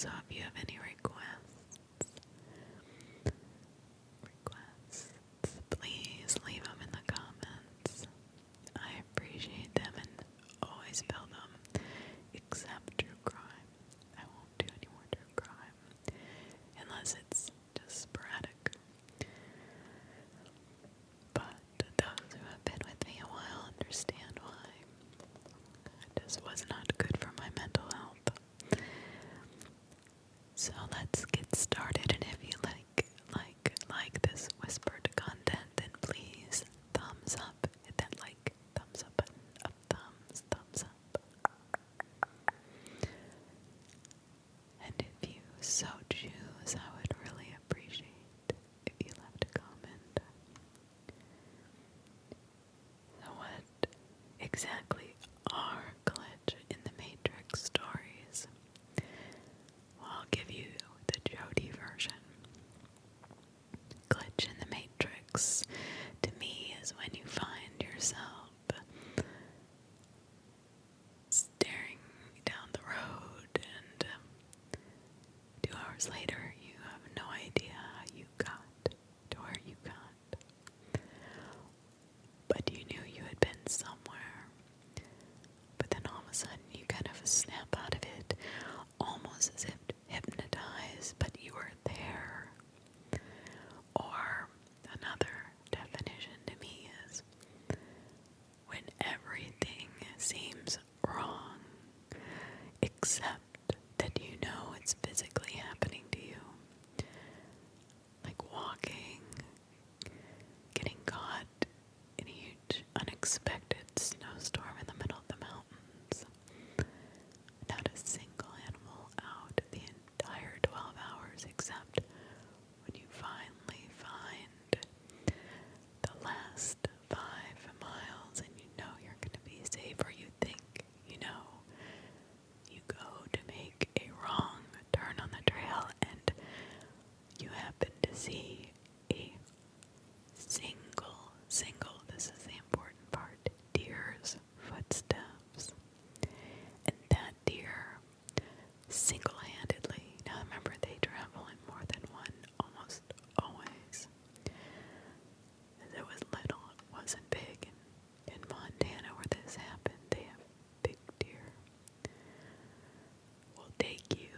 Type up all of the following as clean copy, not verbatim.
So if you have any requests, please leave them in the comments. I appreciate them and always fill them, except true crime. I won't do any more true crime unless it's just sporadic. But those who have been with me a while understand why. It just was not good for my mental health. So let's get started, and if you like this whispered content, then please thumbs up, hit that thumbs up button, thumbs up. And if you so choose, I would really appreciate if you left a comment. So what exactly are glitch in the Matrix stories? Well, I'll give you the Jodi version. Glitch in the Matrix, to me, is when you find yourself staring down the road and 2 hours later you have no idea how you got to where you got. But you knew you had been somewhere. But then all of a sudden you kind of snap out of it, almost as if hypnotized, but you were there. Or another definition to me is when everything seems wrong, except that you know it's physically happening to you. Like walking, getting caught in a huge unexpected snowstorm in the middle of the mountains. Not a single animal out the entire 12 hours, except when you finally find the last 5 miles and you know you're going to be safe, or you think you know. You go to make a wrong turn on the trail and you happen to see a single, this is the important part, deer's footsteps. And that deer, single-handedly, now remember they travel in more than one, almost always. As it was little, it wasn't big. In Montana where this happened, they have big deer. Will take you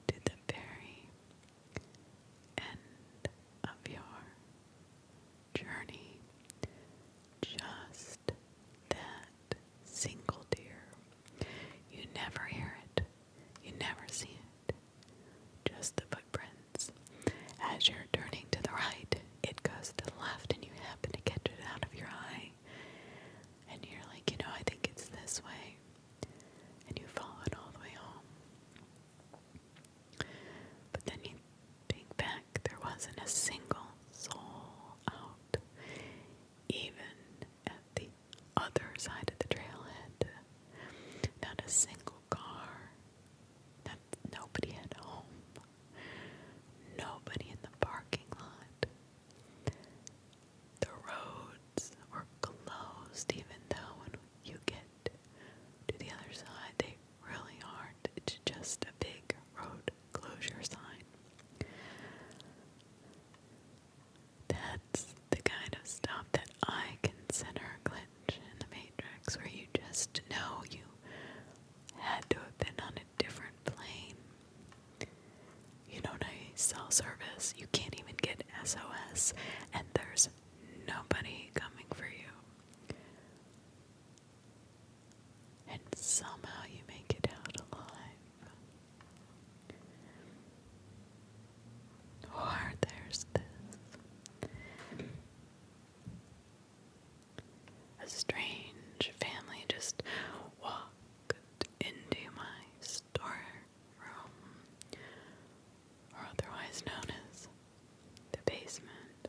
to the very end of your journey. Just that single deer. You never hear it. You never see it. Just the footprints. As you're turning to the right, it goes to the left and you happen to catch it out of your eye. And you're like, I think it's this way. And you follow it all the way home. But then you think back, there wasn't a single soul out. Even at the other side of the trailhead. Not a single car. Nobody at home. Nobody in the parking lot. The roads were closed, even though when you get to the other side, they really aren't. It's just a big road closure sign. That's the kind of stuff that I consider a glitch in the Matrix, where you just know you had to have been on a different plane. You don't have cell service, you can't even get SOS, and there's nobody coming for you. And somehow you make it out alive. Or there's this. A strange family just walked into my storeroom, or otherwise known as the basement.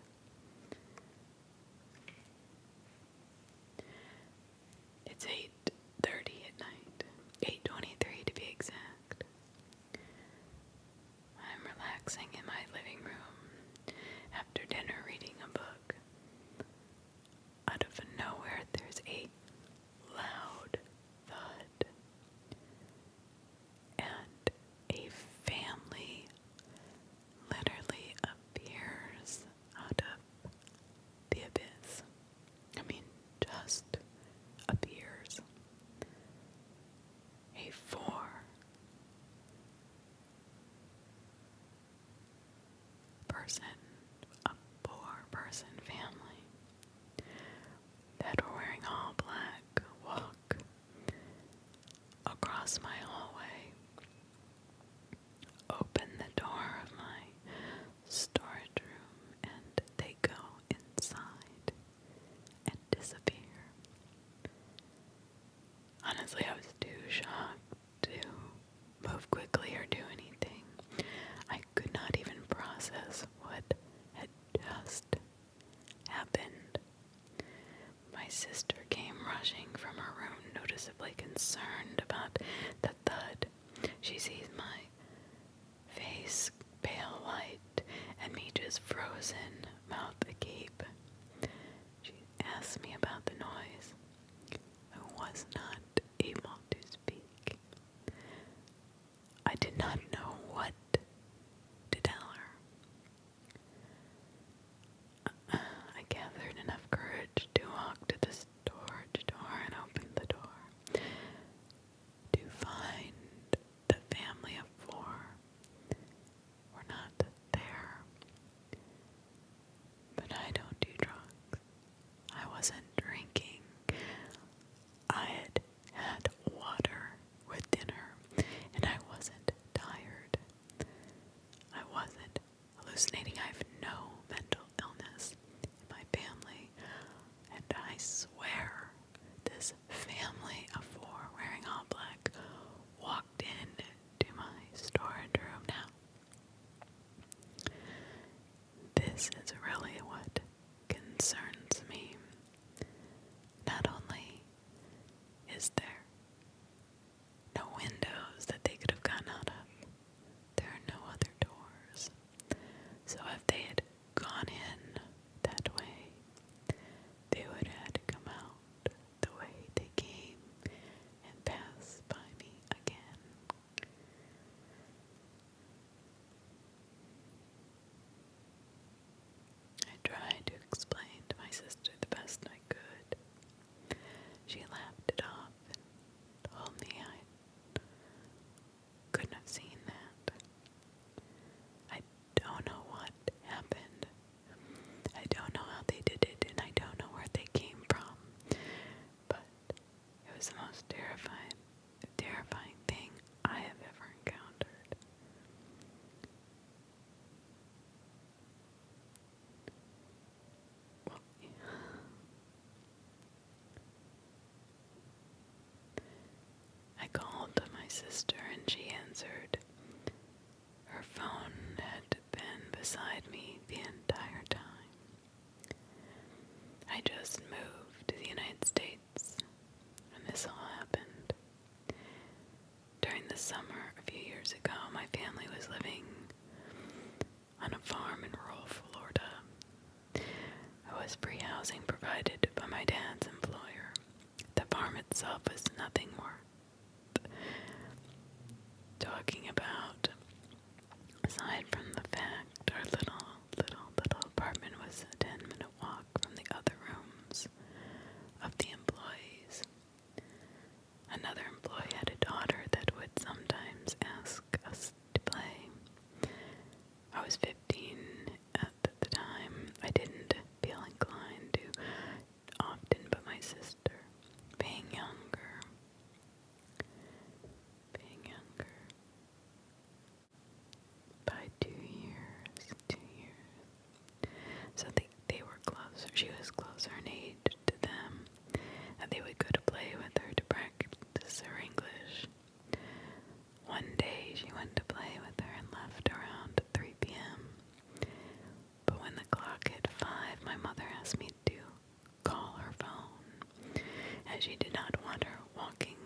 a four-person family that were wearing all black walk across my hallway, open the door of my storage room, and they go inside and disappear. Honestly, I was too shocked to move quickly or do anything. I could not even process what had just happened. My sister came rushing from her room, noticeably concerned about the thud. She sees my face pale white and me just frozen, mouth agape. She asked me about the noise. I was not able to speak. I did not know what to tell her. I gathered enough courage to walk to the storage door and open the door to find the family of four were not there. But I don't do drugs. I wasn't drinking. I had water with dinner, and I wasn't tired. I wasn't hallucinating. I have no mental illness in my family, and I swear this family of four wearing all black walked in to my storage room. Now, this is really what concerns me. Not only is there no windows that they could have gotten out of, there are no other doors. So if they had gone in that way, they would have had to come out the way they came and pass by me again. I tried to explain to my sister the best I could. She laughed it off and told me I couldn't have seen that. I don't know what happened. I don't know how they did it, and I don't know where they came from. But it was the most terrifying thing I have ever encountered. Well, yeah. I called to my sister and she answered. Her phone had been beside me the entire time. I just moved to the United States when this all happened. During the summer a few years ago, my family was living on a farm in rural Florida. I was free housing provided by my dad's employer. The farm itself was nothing worth talking about, aside from the fact our little apartment was a 10-minute walk from the other rooms of the employees. Another employee had a daughter that would sometimes ask us to play. I was 15 at the time. I didn't feel inclined to often, but my sister, being younger. By 2 years. So they were closer. She was closer in age to them, and they would go to play with her to practice her English. One day she went to play with her and left around 3 p.m. But when the clock hit 5, my mother asked me to call her phone, as she did not want her walking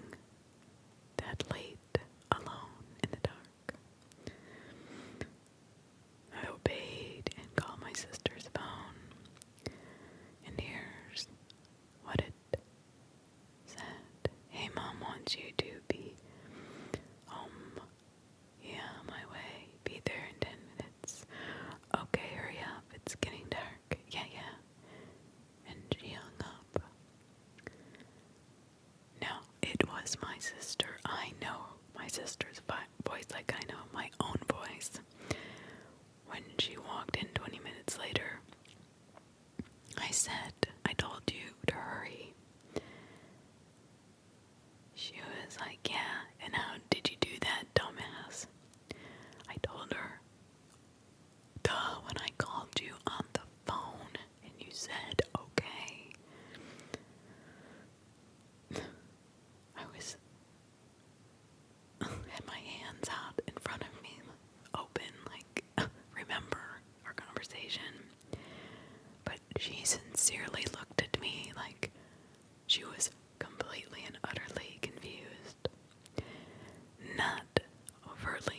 that late alone in the dark. I obeyed and called my sister's phone, and here's what it said. Hey, Mom wants you to be home. Yeah, on my way. Be there in 10 minutes. Okay, hurry up. It's getting dark. Yeah. And she hung up. Now, it was my sister. I know my sister's voice like I know my own voice. When she walked into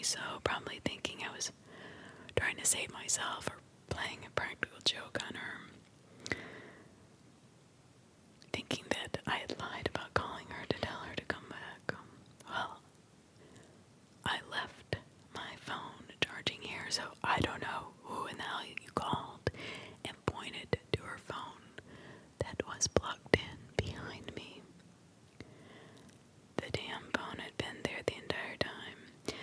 so, probably thinking I was trying to save myself or playing a practical joke on her. Thinking that I had lied about calling her to tell her to come back. Well, I left my phone charging here, so I don't know who in the hell you called, and pointed to her phone that was plugged in behind me. The damn phone had been there the entire time.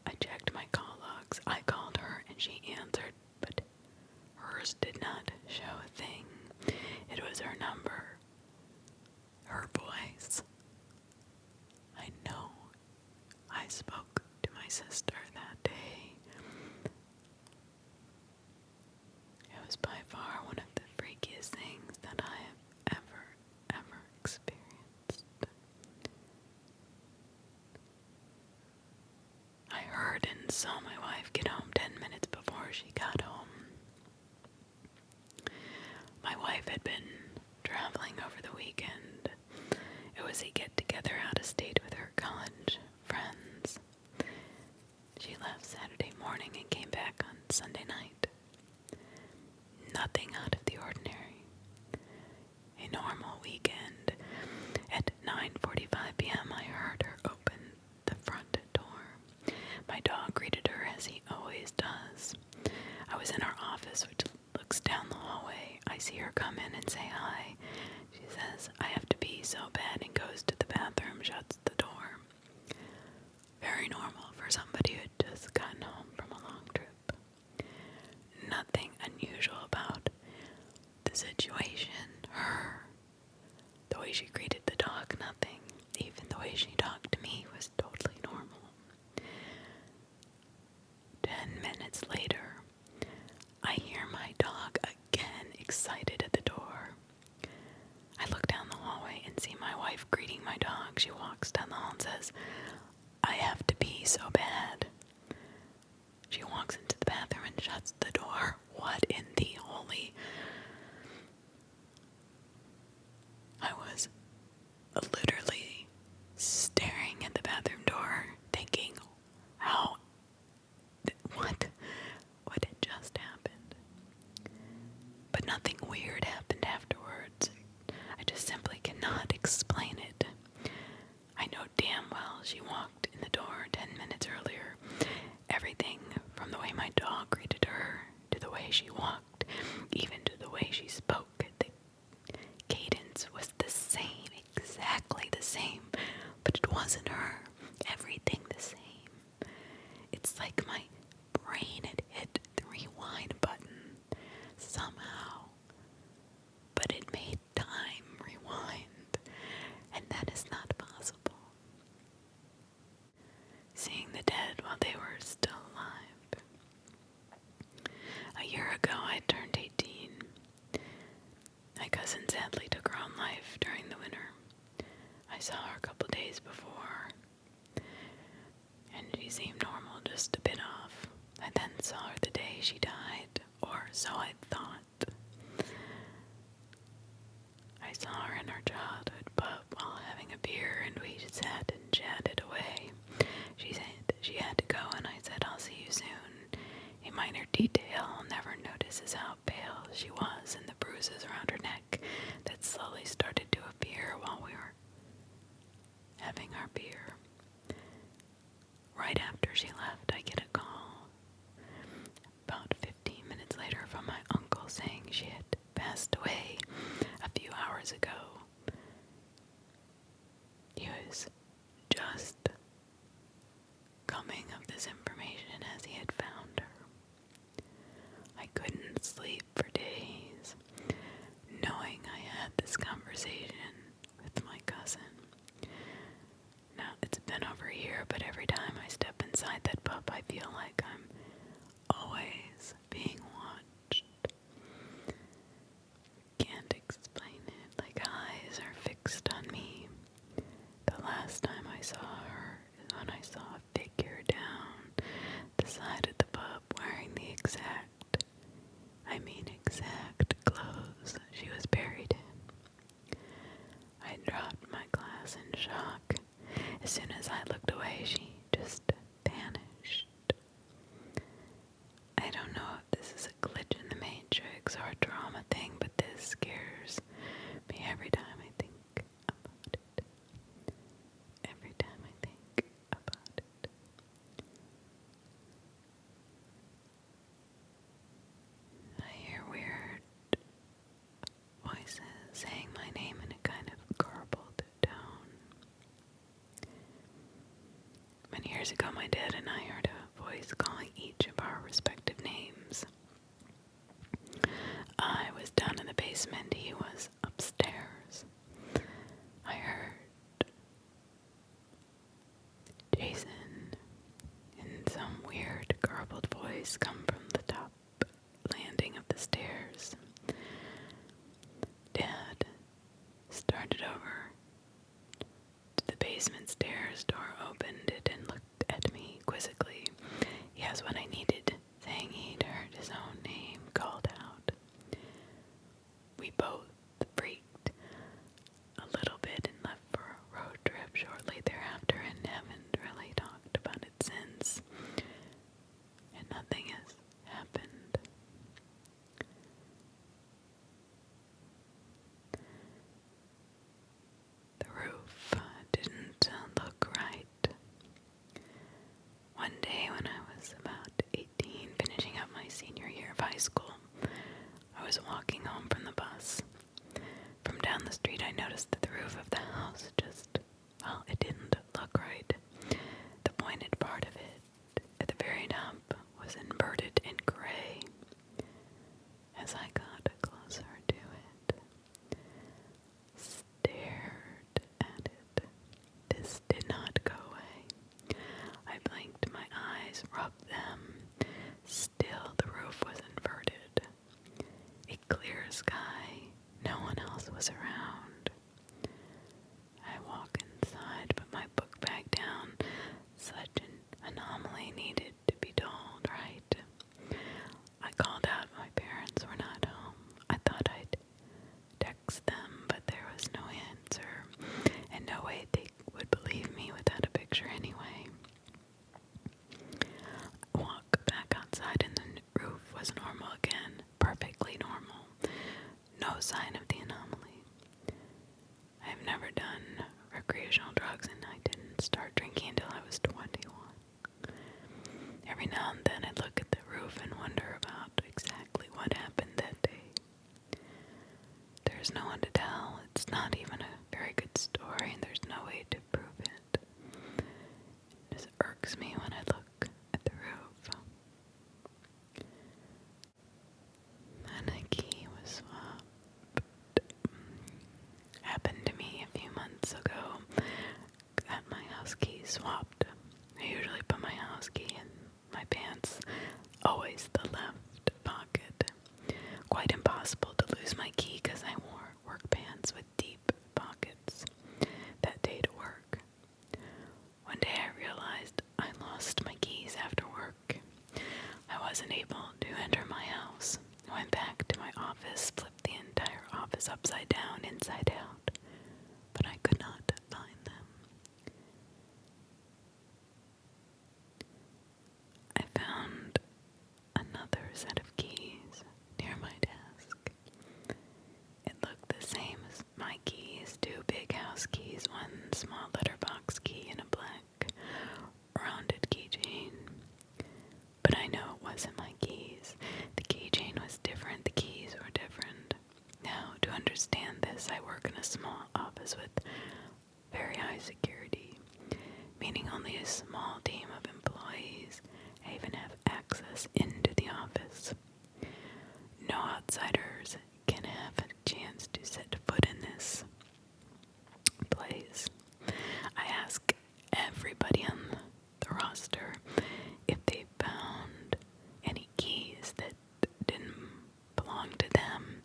I checked my call logs. I called her and she answered, but hers did not show a thing. It was her number, her voice. I know I spoke to my sister that day. It was by far one of the freakiest things that I have ever experienced. I heard and saw my wife get home 10 minutes before she got home. My wife had been traveling over the weekend. It was a get-together out of state with her college friends. She left Saturday morning and came back on Sunday night. Nothing out of the ordinary. A normal weekend. At 9:45 p.m. I heard her open the front door. My dog greeted her as he always does. I was in our office, which looks down the hallway. I see her come in and say hi. She says, "I have to pee so bad," and goes to the bathroom, shuts the door. Very normal for somebody who had just gotten home from a long trip. Nothing unusual about the situation, her, the way she greeted the dog, nothing. Even the way she talked to me was totally normal. 10 minutes later, I hear my dog again excited at the door. I look down the hallway and see my wife greeting my dog. She walks down the hall and says, "I have to pee so bad." She walks into the bathroom and shuts the door. What in the holy... I was literally staring at the bathroom door, thinking, what had just happened? But nothing weird happened afterwards. I just simply cannot explain it. I know damn well she walked in the door 10 minutes earlier. Everything from the way my dog greeted her, to the way she walked, even to the way she spoke, the cadence was the same, exactly the same, but it wasn't her. Everything the same. It's like my brain had hit the rewind button somehow, but it made time rewind, and that is not possible. Seeing the dead while they were still alive. A year ago, I turned 18. My cousin sadly took her own life during the winter. I saw her a couple days before, and she seemed normal, just a bit off. I then saw her the day she died, or so I thought. I saw her in her childhood pub while having a beer, and we sat and chatted away. She said she had to go, and I said, "I'll see you soon." A minor detail I'll never notice is how pale she was and the bruises around her neck that slowly started to appear while we were having our beer. Right after she left, I get a call about 15 minutes later from my uncle saying she had passed away a few hours ago. He was just coming of this information as he had found her. I couldn't sleep for days, knowing I had this conversation with my cousin. Now, it's been over a year, but every time I step inside that pub, I feel like I'm always being watched. Can't explain it, like eyes are fixed on me. The last time I saw her is when I saw a figure down the side of the pub wearing the exact clothes she was buried in. I dropped my glass in shock. As soon as I looked away, she just vanished. Years ago, my dad and I heard a voice calling each of our respective names. I was down in the basement, he was upstairs. I heard Jason in some weird garbled voice come from the top landing of the stairs. Dad started over to the basement stairs, door opened it and looked at me quizzically. He asked what I needed, saying he'd heard his own name called out. We both freaked a little bit and left for a road trip shortly thereafter and haven't really talked about it since. And nothing has happened. The roof didn't look right. One day when I was about 18, finishing up my senior year of high school, I was walking home from the bus. From down the street, I noticed that the roof of the house it didn't look right. The pointed part of it at the very top was inverted in gray. As I got closer to it, stared at it, this did not go away. I blinked my eyes, rubbed them. Still, the roof was inverted. A clear sky. No one else was around. I walk inside, put my book bag down. Such an anomaly needed to be told, right? I called out. My parents were not home. I thought I'd text them, but there was no answer, and no way they would believe me without a picture anyway. Walk back outside, and the roof was normal again, perfectly normal. No sign of the anomaly. I have never done recreational drugs, and I didn't start drinking until I was 21. Every now and then I'd look at the roof and wonder about exactly what happened that day. There's no one to tell. It's not even a very good story, and there's no way to prove it. It just irks me when I look at the roof. And a key was swapped. Happened to me a few months ago. Got my house key swapped. I usually put my house key in my pants, always the left pocket. Quite impossible to lose my key because I wore work pants with deep pockets that day to work. One day I realized I lost my keys after work. I wasn't able to enter my house. I went back to my office, flipped the entire office upside down, inside out, but I could not find them. I found another set of keys near my desk. It looked the same as my keys, two big house keys, one small letterbox key, and a black rounded keychain. But I know it wasn't my keys. The keychain was different, the keys were different. Now, to understand this, I work in a small office with very high security, meaning only a small team of employees even have access into the office. No outsiders can have a chance to set foot in this place. I ask everybody on the roster if they found any keys that didn't belong to them,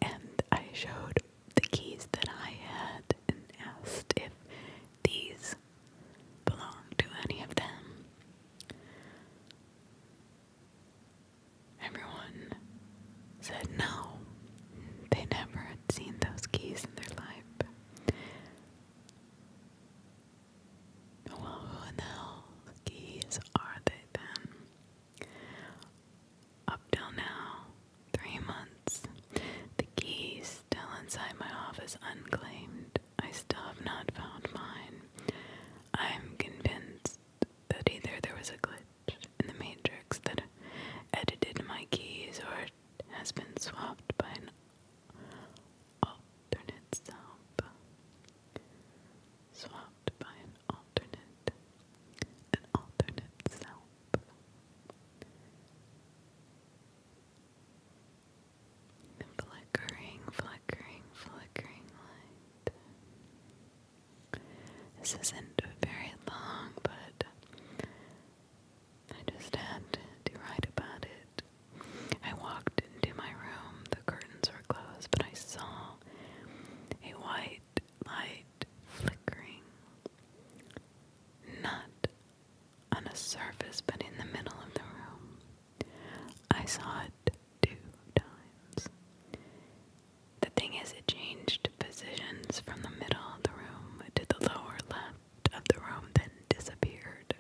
and I showed the keys that I had and asked if these belonged to any of them. Everyone said no. They never had seen those keys in their life. Well, who in the hell's keys This isn't very long, but I just had to write about it. I walked into my room, the curtains were closed, but I saw a white light flickering, not on a surface, but in the middle of the room. I saw it 2 times. The thing is, it changed positions from the middle of the room to the lower left of the room, then disappeared.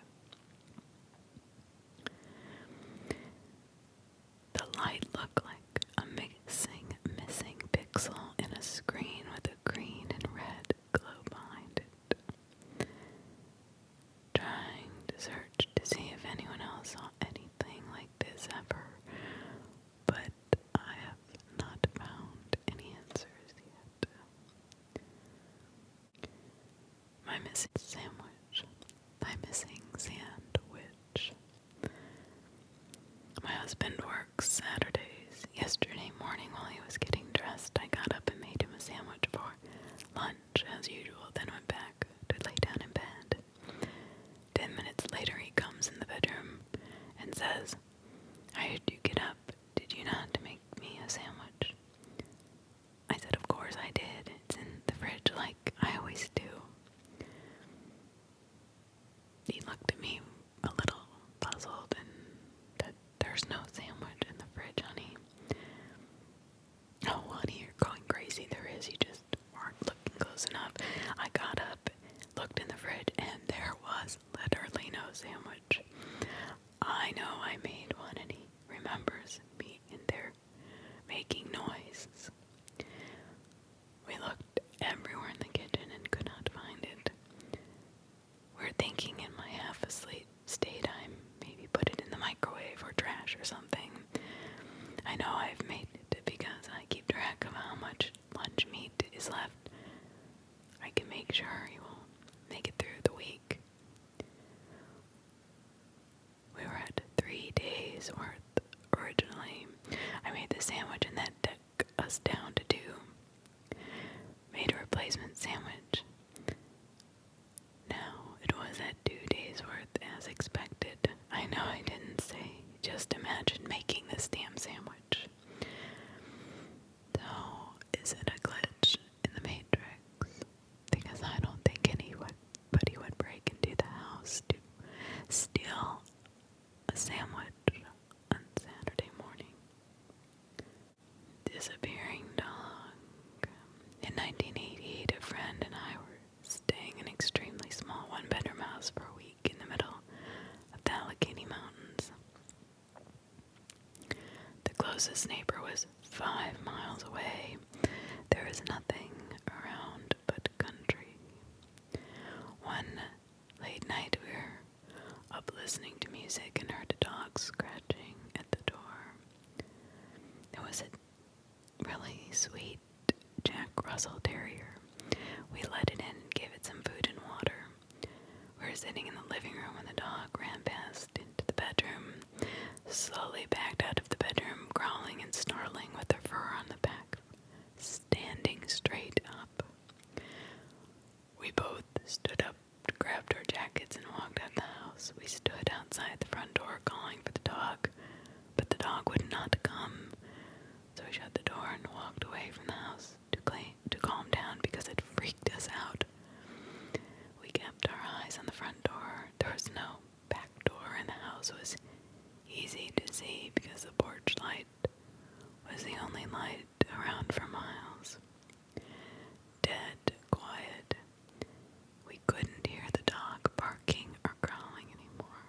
The light looked like a missing pixel in a screen with a green and red glow behind it. Trying to search to see if anyone else saw anything like this ever, but I have not found any answers yet. My missing sandwich. My missing sandwich. My husband works Saturdays. Yesterday morning while he was getting dressed, I got up and made him a sandwich for lunch as usual, then went back to lay down in bed. 10 minutes later he comes in the bedroom and says, "I heard you get up. Did you not make me a sandwich?" I said, "Of course I did. It's in the fridge like I always do." He looked at me a little puzzled and said, "There's no sandwich in the fridge, honey." "Oh, honey, you're going crazy. There is. You just weren't looking close enough." I got up, looked in the fridge, and there was literally no sandwich. I know I made one, and he remembers me in there making noises. We looked everywhere in the kitchen and could not find it. We're thinking in my half-asleep state I maybe put it in the microwave or trash or something. I know I've made it because I keep track of how much lunch meat is left. I can make sure you will make it through the week. We were at 3 days worth originally. I made the sandwich and that took us down to 2. Made a replacement sandwich. Now it was at 2 days worth as expected. I know I didn't say, just imagine making this damn sandwich. So, is it a glitch in the Matrix? Because I don't think anybody would break into the house to steal a sandwich on Saturday morning. Disappearing dog. In 1988, a friend and I were staying in an extremely small one-bedroom house for a week in the middle of the Allegheny Mountains. The closest neighbor was 5 miles away. There is nothing around but country. One late night we were up listening to music and heard a dog scratching at the door. It was a really sweet Jack Russell Terrier. We let it in and gave it some food and water. We were sitting in the living room when the dog ran past into the bedroom, slowly backed out of the bedroom, growling and snarling with her fur on the back, standing straight up. We both stood up, grabbed our jackets, and walked out the house. We stood outside the front door calling for the dog, but the dog would not come. So we shut the door and walked away from the house to calm down because it freaked us out. We kept our eyes on the front door. There was no back door, and the house was easy to see because the porch light was the only light around for miles. Dead quiet. We couldn't hear the dog barking or growling anymore.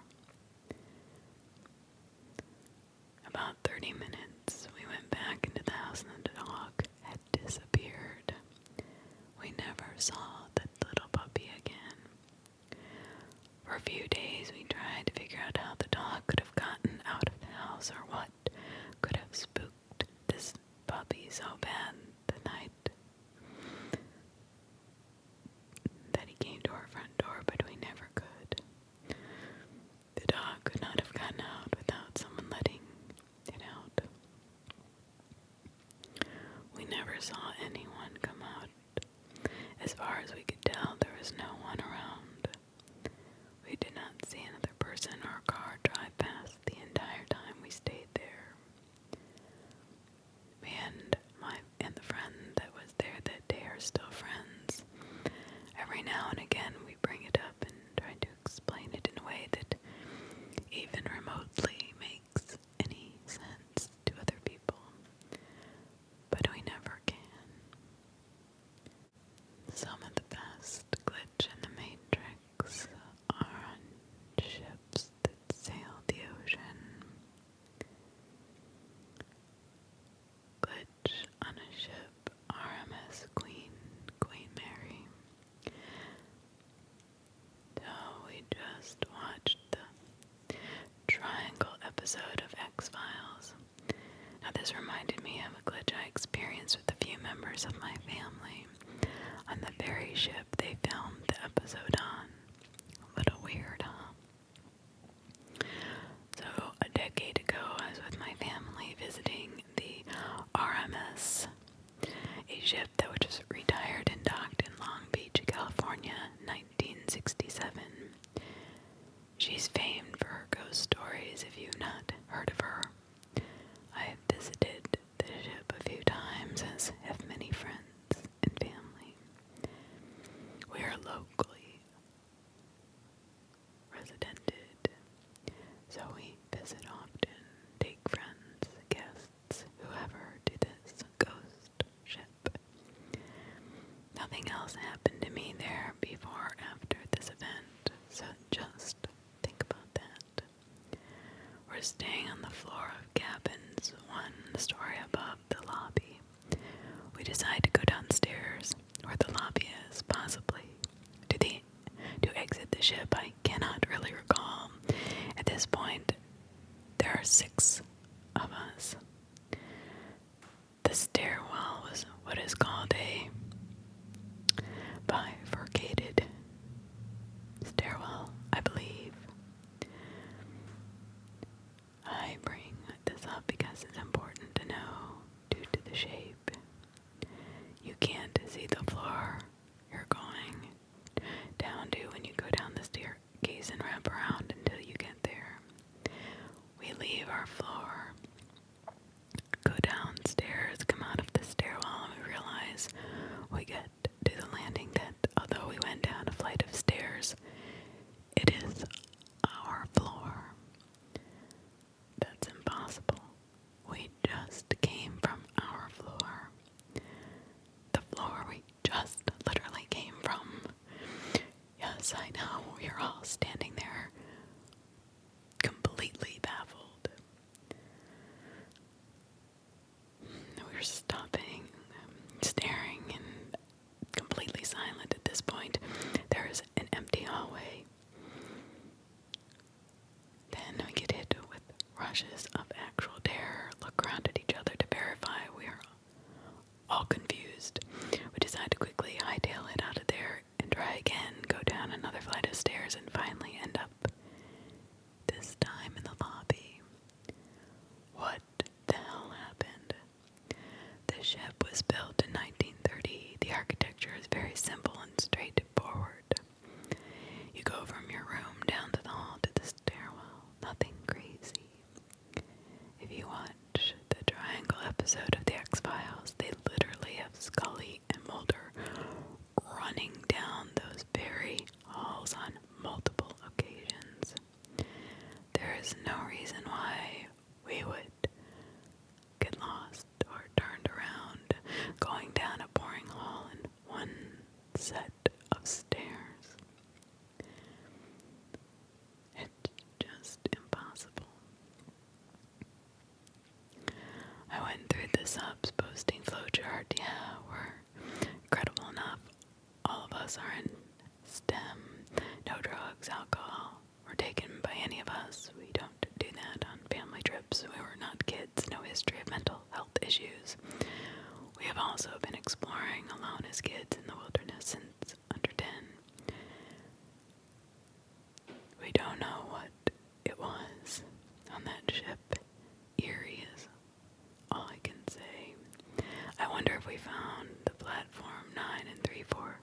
About 30 minutes, we went back into the house and the dog had disappeared. We never saw that little puppy again. For a few days, we tried to figure out how the dog could have gotten out of the house or our car drive past the entire time we stayed there. Me and the friend that was there that day are still friends. Every now and again we bring it up and try to explain it in a way that even remotely makes any sense to other people, but we never can. Some of the best glitch in the Matrix are on ships that sail the ocean. Glitch on a ship, RMS Queen Mary. So we just watched the Triangle episode of X-Files. Now this reminded me of a glitch I experienced with a few members of my family on the very ship they filmed the episode on. A little weird, huh? So a decade ago I was with my family visiting the RMS, a ship that was just retired and docked in Long Beach, California, 1967. She's famed for her ghost stories if you've not heard of her. I have visited the ship a few times, as have many friends and family. We are locally residented, so we visit often, take friends, guests, whoever to this ghost ship. Nothing else happened to me there before or after this event, so just think about that. We're staying on the floor of cabins, one story above the lobby. We decide to go downstairs, where the lobby is, possibly to exit the ship. I cannot really recall. At this point, there are 6 of us. The stairwell was what is called a bifurcated stairwell, I believe. I bring this up because it's important to know due to the shape. You can't see the floor you're going down to when you go down the staircase and wrap around until you get there. We leave our floor, go downstairs, come out of the stairwell, and we realize we get to the landing that although we went down a flight of stairs, it is our floor. That's impossible. We just came from our floor. The floor we just literally came from. Yes, I know, we're all standing there, completely baffled. We're stopping, staring, and completely silent at this point. There is an empty hallway. Then we get hit with rushes of actual terror, look around at each other to verify we are all confused. We decide to quickly hightail it out of there and try again, go down another flight of stairs, and finally end up, this time in the lobby. What the hell happened? The ship was built in 1930. The architecture is very simple and straightforward. You go from your room down to the hall to the stairwell. Nothing crazy. If you watch the Triangle episode of the X-Files, they literally have Scully and Mulder running down those very halls on multiple occasions. There is no reason why we would get lost or turned around going down a boring hall in one set of stairs. It's just impossible. I went through the subs posting flowchart. Yeah, we're incredible enough. All of us are in STEM. No drugs, alcohol, or taken by any of us. We don't do that on family trips. We were not kids. No history of mental health issues. We have also been exploring alone as kids in the wilderness since under 10. We don't know what it was on that ship. Eerie is all I can say. I wonder if we found the platform 9 3/4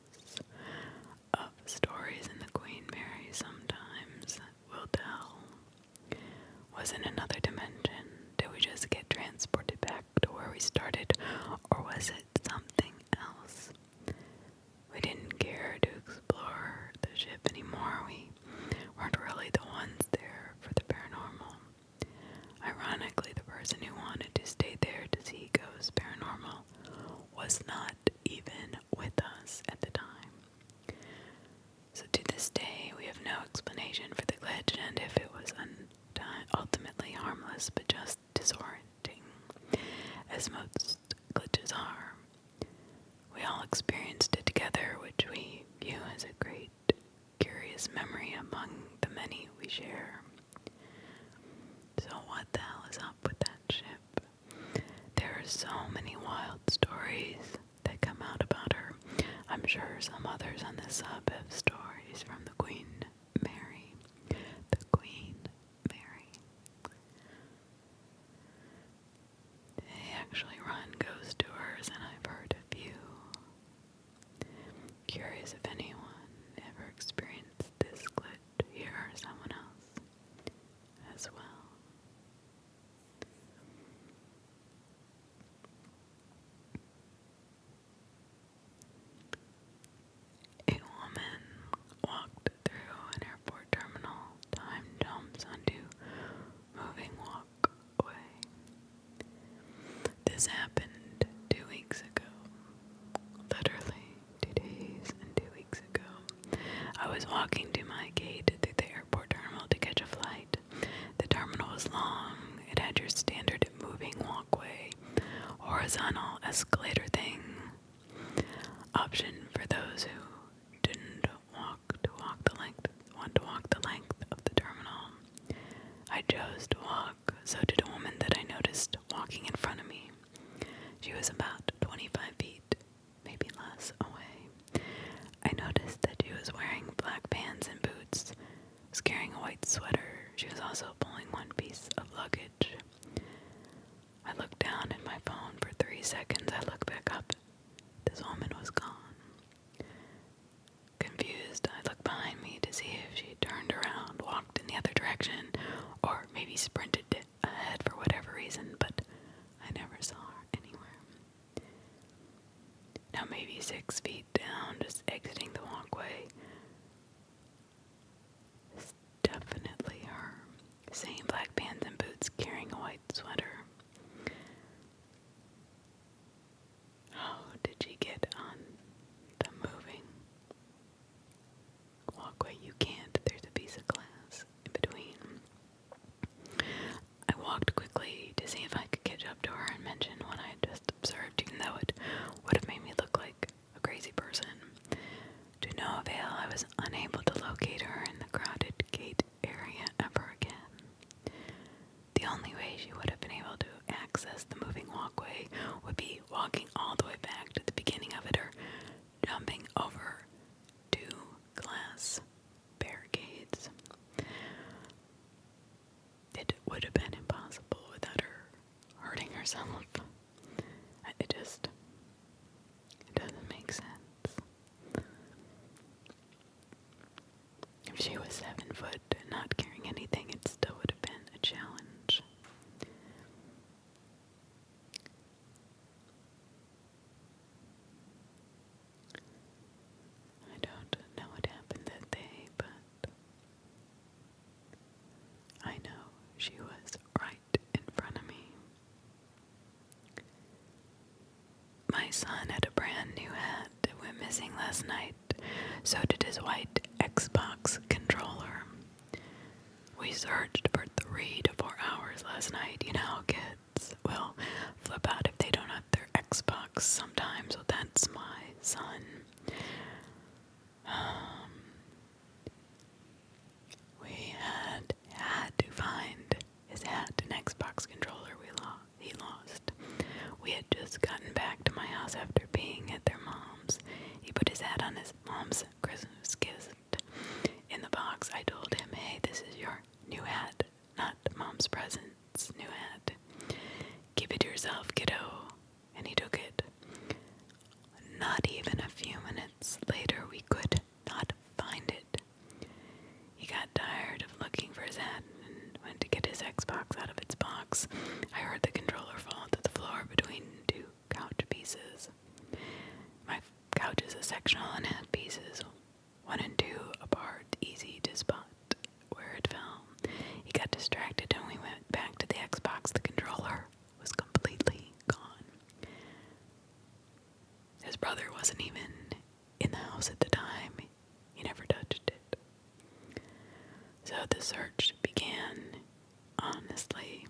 of stories in the Queen Mary. Sometimes will tell. was in another dimension? Did we just get transported back to where we started, or was it something else? We didn't care to explore the ship anymore. We weren't really the ones there for the paranormal. Ironically, the person who wanted to stay there to see ghosts paranormal was not even with us at the time. So to this day, we have no explanation for the glitch, and if it was ultimately harmless but just disorienting, as most glitches are. We all experienced it together, which we view as a great, curious memory among the many we share. So what the hell is up with that ship? There are so many wild stories that come out about her. I'm sure some others on this sub have stories from the Queen Mary. The Queen Mary. They actually run ghost tours, and I've heard a few. Curious if anyone ever experienced this glitch here or someone else as well. A woman walked through an airport terminal. Time jumps onto moving walkway. This happened 2 weeks ago. Literally 2 days and 2 weeks ago. I was walking to my gate through the airport terminal to catch a flight. The terminal was long. It had your standard moving walkway, horizontal escalator thing. Option for those who didn't want to walk the length of the terminal. I chose to walk, so did a woman that I noticed walking in front of me. She was about 25 feet, maybe less, away. I noticed that she was wearing black pants and boots, was carrying a white sweater. She was also pulling one piece of luggage. I looked down at my phone for 3 seconds. I looked back up. This woman was gone. Confused, I looked behind me to see if she turned around, walked in the other direction, or maybe sprinted ahead for whatever reason, but I never saw her anywhere. Now maybe 6 feet down, just exiting the walkway. It's definitely her. Same black pants and boots, carrying a white sweater. How did she get on the moving walkway? You can't. There's a piece of glass in between. I walked quickly to see if I could catch up to her and mention what I had just observed, even though it would have made me look like a crazy person. To no avail, I was unable to locate her in the crowded gate area ever again. The only way she would have been able to access the moving walkway would be walking all the way back to the beginning of it, or jumping over 2 glass barricades. It would have been impossible without her hurting herself. It doesn't make sense. If she was 7 foot and not carrying anything, it still would have been a challenge. I don't know what happened that day, but I know she was right in front of me. My son had a brand new hat that went missing last night. So did his white Xbox controller. We searched for 3 to 4 hours last night. You know how kids will flip out if they don't have their Xbox sometimes. Well, that's my son. We had to find his hat and Xbox controller he lost. We had just gotten back to my house after being at their mom's. He put his hat on his mom's Christmas gift. In the box, I told him, hey, this is your new hat, not mom's present's new hat. Keep it to yourself, kiddo. And he took it. Not even a few minutes later, we could not Xbox out of its box, I heard the controller fall to the floor between two couch pieces. My couch is a sectional and had pieces, 1 and 2 apart, easy to spot where it fell. He got distracted and we went back to the Xbox. The controller was completely gone. His brother wasn't even in the house at the time. He never touched it. So the search began. Honestly,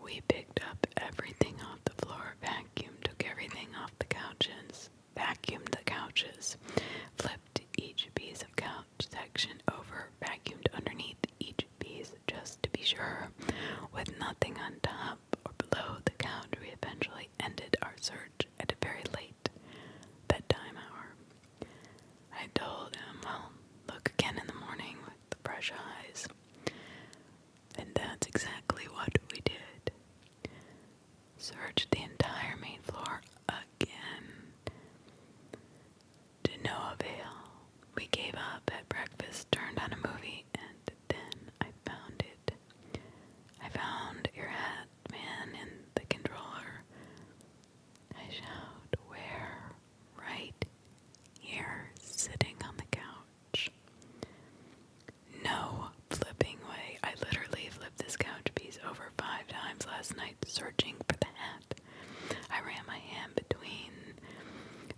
we picked up everything off the floor, vacuumed, took everything off the couches, vacuumed the couches, flipped each piece of couch section over, vacuumed underneath each piece just to be sure. With nothing on top or below the couch, we eventually ended our search at a very late bedtime hour. I told him, well, look again in the morning with fresh eyes. And that's exactly what we did. Searched the entire main floor again. To no avail. We gave up at breakfast, turned on a movie, and then I found it. I found your hat, man, in the controller. I shout, where? Right here, sitting on the couch. No flipping way. I literally flipped this couch piece over 5 times last night searching for the hat. I ran my hand between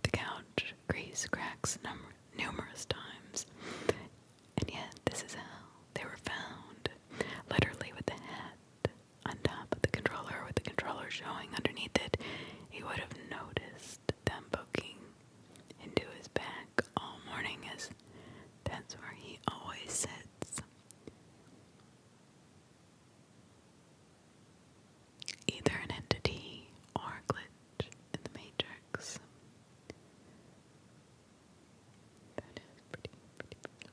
the couch, grease cracks numerous times. And yet, this is how they were found. Literally with the hat on top of the controller, with the controller showing underneath it. He would have noticed them poking into his back all morning, as that's where he always sits. Either an entity or a glitch in the Matrix. That is pretty brutal.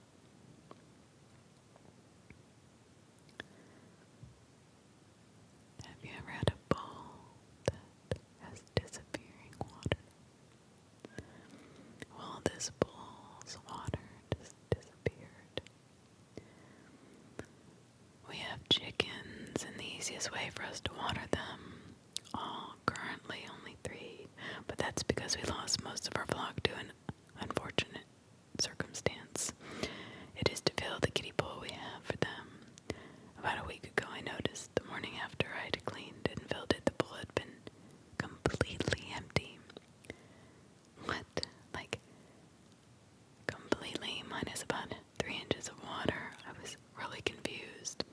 Have you ever had a bowl that has disappearing water? Well, this bowl's water just disappeared. We have chickens, and the easiest way for us to water them, currently only 3, but that's because we lost most of our flock to an unfortunate circumstance. It is to fill the kiddie pool we have for them. About a week ago, I noticed the morning after I had cleaned and filled it, the pool had been completely empty. What? Like, completely minus about 3 inches of water. I was really confused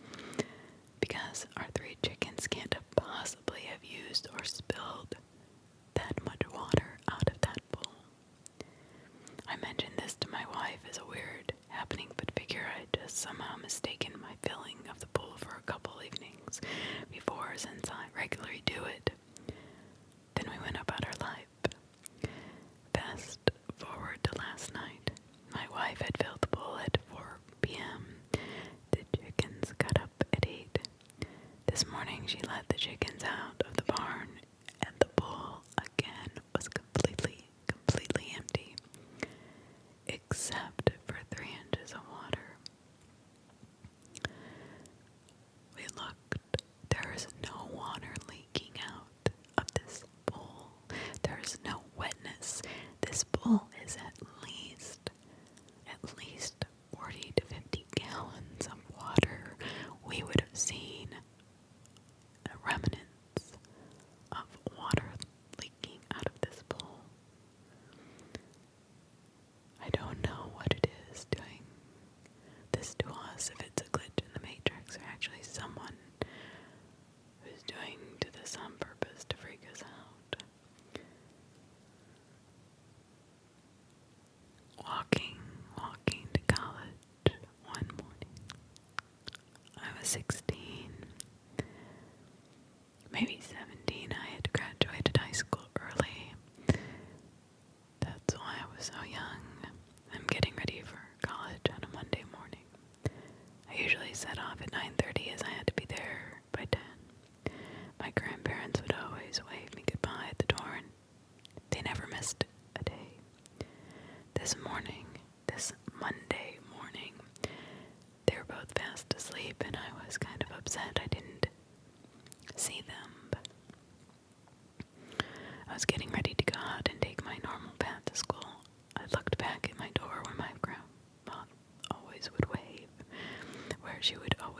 because our 3 chickens can't possibly have used or spilled that much water out of that bowl. I mentioned this to my wife as a weird happening, but figure I'd just somehow mistaken my filling of the pool for a couple evenings before, since I regularly do it. Then we went about our life. Fast forward to last night. My wife had filled the pool at 4 p.m. The chickens got up at 8. This morning she let the chickens out of the barn, and the pool again was completely empty, except for 3 inches of water. We looked. There is no water leaking out of this pool. There is no wetness. This pool is at least 40 to 50 gallons of water. We would have seen remnants of water leaking out of this pool. I don't know what it is doing this to us, if it's a glitch in the Matrix or actually someone who's doing to this on purpose to freak us out. Walking to college one morning. I was 16, maybe 17. I had graduated high school early. That's why I was so young. I'm getting ready for college on a Monday morning. I usually set off at 9:30 as I had to be there by 10. My grandparents would always wave me goodbye at the door, and they never missed a day. This Monday morning, they were both fast asleep, and I was kind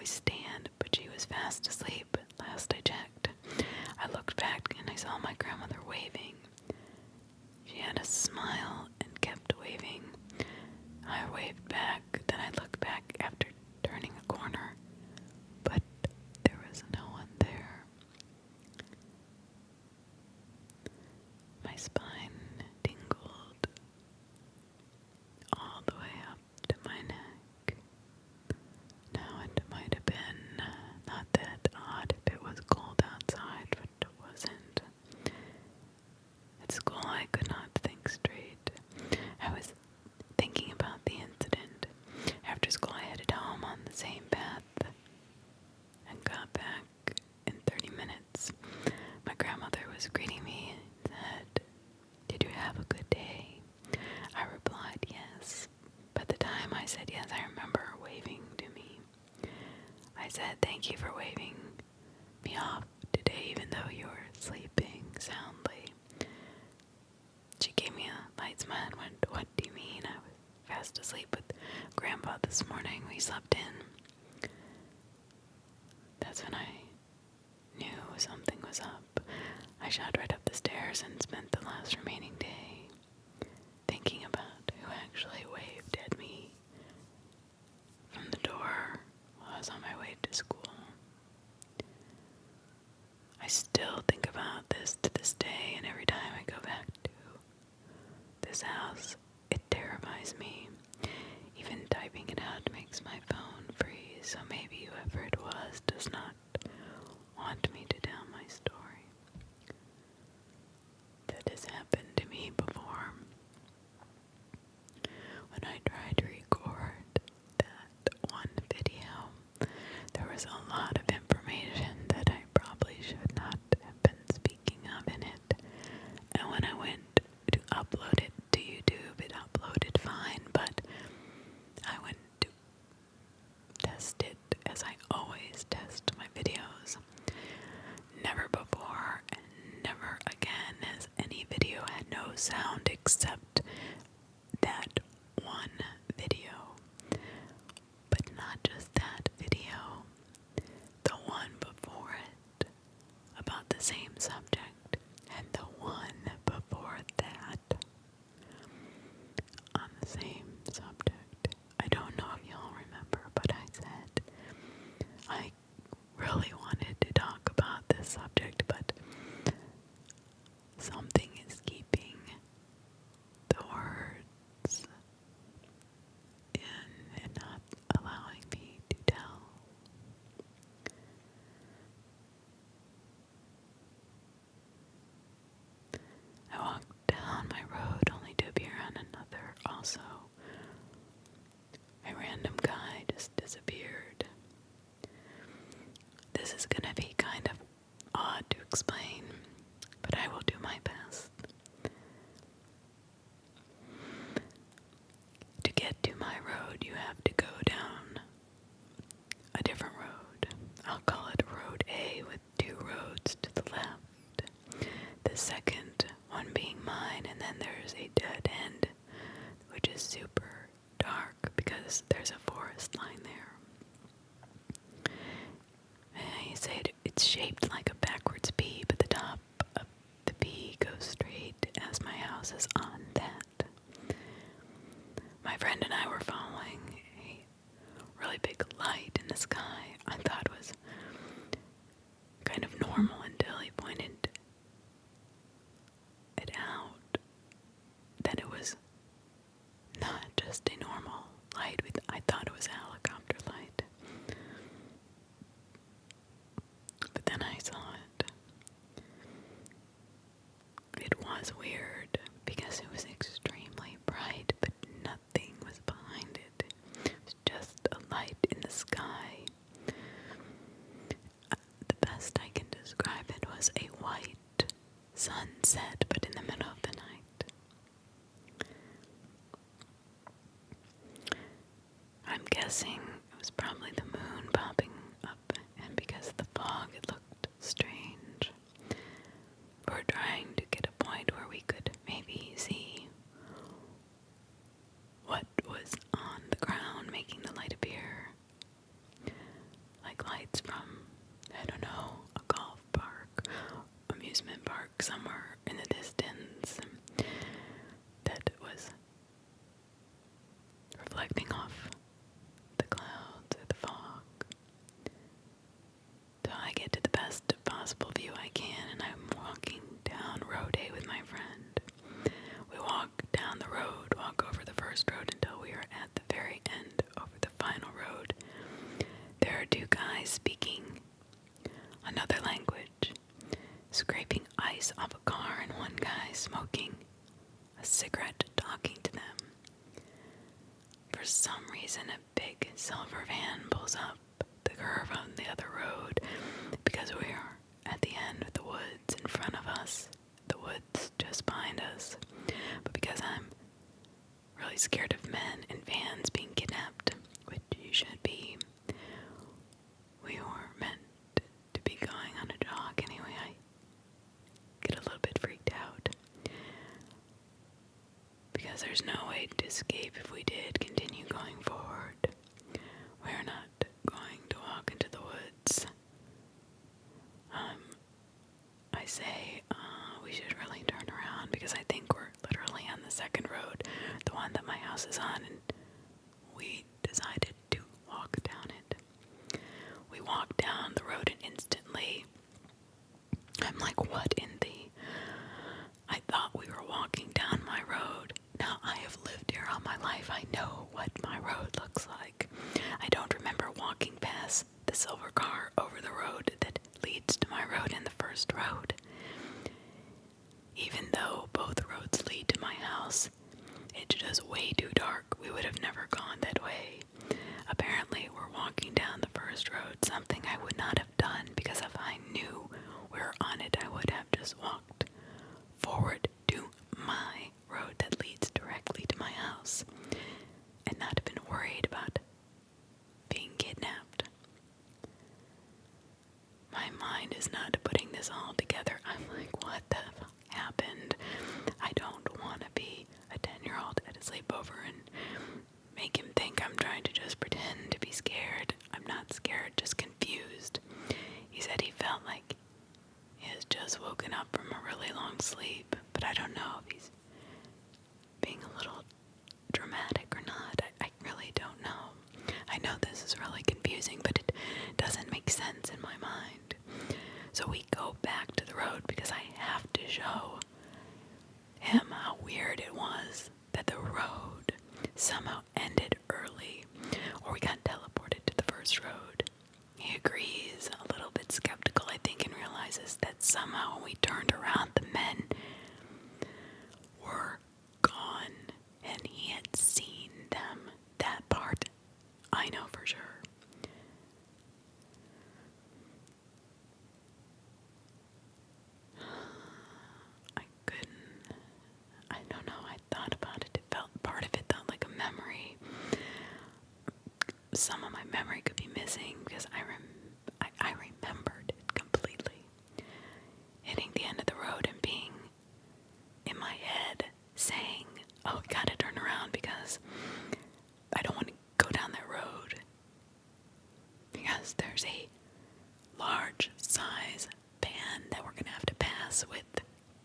always stand, but she was fast asleep last I checked. I looked back and I saw my grandmother waving. She had a smile and kept waving. I waved back, then I looked back after turning a corner, but there was no one there. My spine tingled all the way up to my neck. Now it might have been not that odd if it was cold outside, but it wasn't. At school I could not think straight. I was thinking about the incident. After school I headed home on the same path and got back in 30 minutes. My grandmother was greeting me and said, "Did you have a good day?" I replied yes. By the time I said yes, I remember her waving to me. I said, "Thank you for waving me off today even though you were sleeping soundly." She gave me a light smile and went, "What do you mean? I was fast asleep with Grandpa this morning. We slept in." That's when I knew something was up. I shot right up the stairs and spent the last remaining day thinking about who actually waved at me from the door while I was on my way to school. I still think about this to this day, and every time I go back to this house, it terrifies me. Even typing it out makes my phone freeze, so maybe whoever it was does not want me to tell my story. That has happened to me before. When I tried to record that one video, there was a lot of information that I probably should not have been speaking of in it. And when I went to upload it to YouTube, it uploaded fine, but I went to test it as I always test my videos. Never before and never again has any video had no sound except that one video. But not just that video, the one before it about the same subject, and the one before that on the same subject. I don't know if y'all remember, but I said I really wanted to talk about this subject, but something is keeping the words in and not allowing me to tell. I walked down my road only to be around another also. A random guy just disappeared. This is gonna be kind of odd to explain, but I will do my best. To get to my road, you have to go down a different road. I'll call it Road A with two roads to the left. The second one being mine, and then there's a dead end, which is super dark because there's a forest line there. And you say it's shaped like a backwards P, but the top of the P goes straight as my house is on that. My friend and I were following a really big light in the sky. I thought it was kind of normal until he pointed it out that it was not just a normal light. I thought it was a helicopter light. But then I saw it. It was weird because it was extremely bright, but nothing was behind it. It was just a light in the sky. The best I can describe it was a white sunset, but in the middle of the night. I'm guessing it was probably the moon popping up, and because of the fog, it looked strange. We were trying to get a point where we could maybe see what was on the ground making the light appear. amusement park somewhere in the distance that was reflecting off the clouds or the fog. So I get to the best possible view I can, and I'm walking down Road A with my friend. We walk down the road, walk over the first road until we are at the very end over the final road. There are two guys speaking another language, scraping ice off a car, and one guy smoking a cigarette talking to them. For some reason, a big silver van pulls up the curve on the other road because we are at the end of the woods in front of us, the woods just behind us. But because I'm really scared of men and vans being kidnapped, which you should be, we were meant to be going on a jog anyway. I get a little bit freaked out because there's no way to escape if we did continue going forward. We're not going to walk into the woods. I say we should really turn around because I think we're literally on the second road, the one that my house is on, and we decided to walk down it. We walked down the road and instantly I'm like, what in the... I thought we were walking down my road. Now, I have lived here all my life. I know what my road looks like. I don't remember walking past the silver car over the road that leads to my road in the first road. Even though both roads lead to my house, it's just way too dark. We would have never gone that way. Apparently, we're walking down the first road, something I would not have done because if I knew we were on it, I would have just walked forward to my road that leads directly to my house and not have been worried about being kidnapped. My mind is not putting this all together. I'm like, what the fuck happened? I don't want to be a 10-year-old at a sleepover and make him think I'm trying to just pretend to be scared. I'm not scared, just confused. He said he felt like he has just woken up from a really long sleep, but I don't know if he's being a little dramatic or not. I really don't know. I know this is really confusing, but it doesn't make sense in my mind. So we go back to the road because I have to show him how weird it was that the road somehow ended early, or we got teleported to the first road. He agrees, a little bit skeptical, I think, and realizes that somehow when we turned around, the men were gone, and he had seen them. That part, I know for sure. I don't know, I thought about it. Part of it felt like a memory. Some of my memory could be missing because I remembered it completely. Hitting the end of the road and being in my head saying, oh, we gotta turn around because I don't want to go down that road. Because there's a large size van that we're gonna have to pass with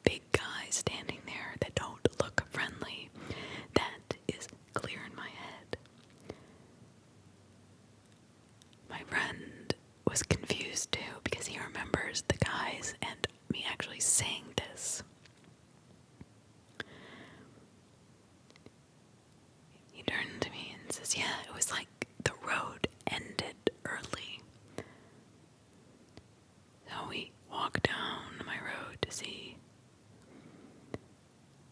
big guys standing there that don't look friendly. That is clear in my head. My friend was confused too because he remembers the guys and me actually saying this. He turned to me and says, yeah, it was like the road ended early. So we walked down my road to see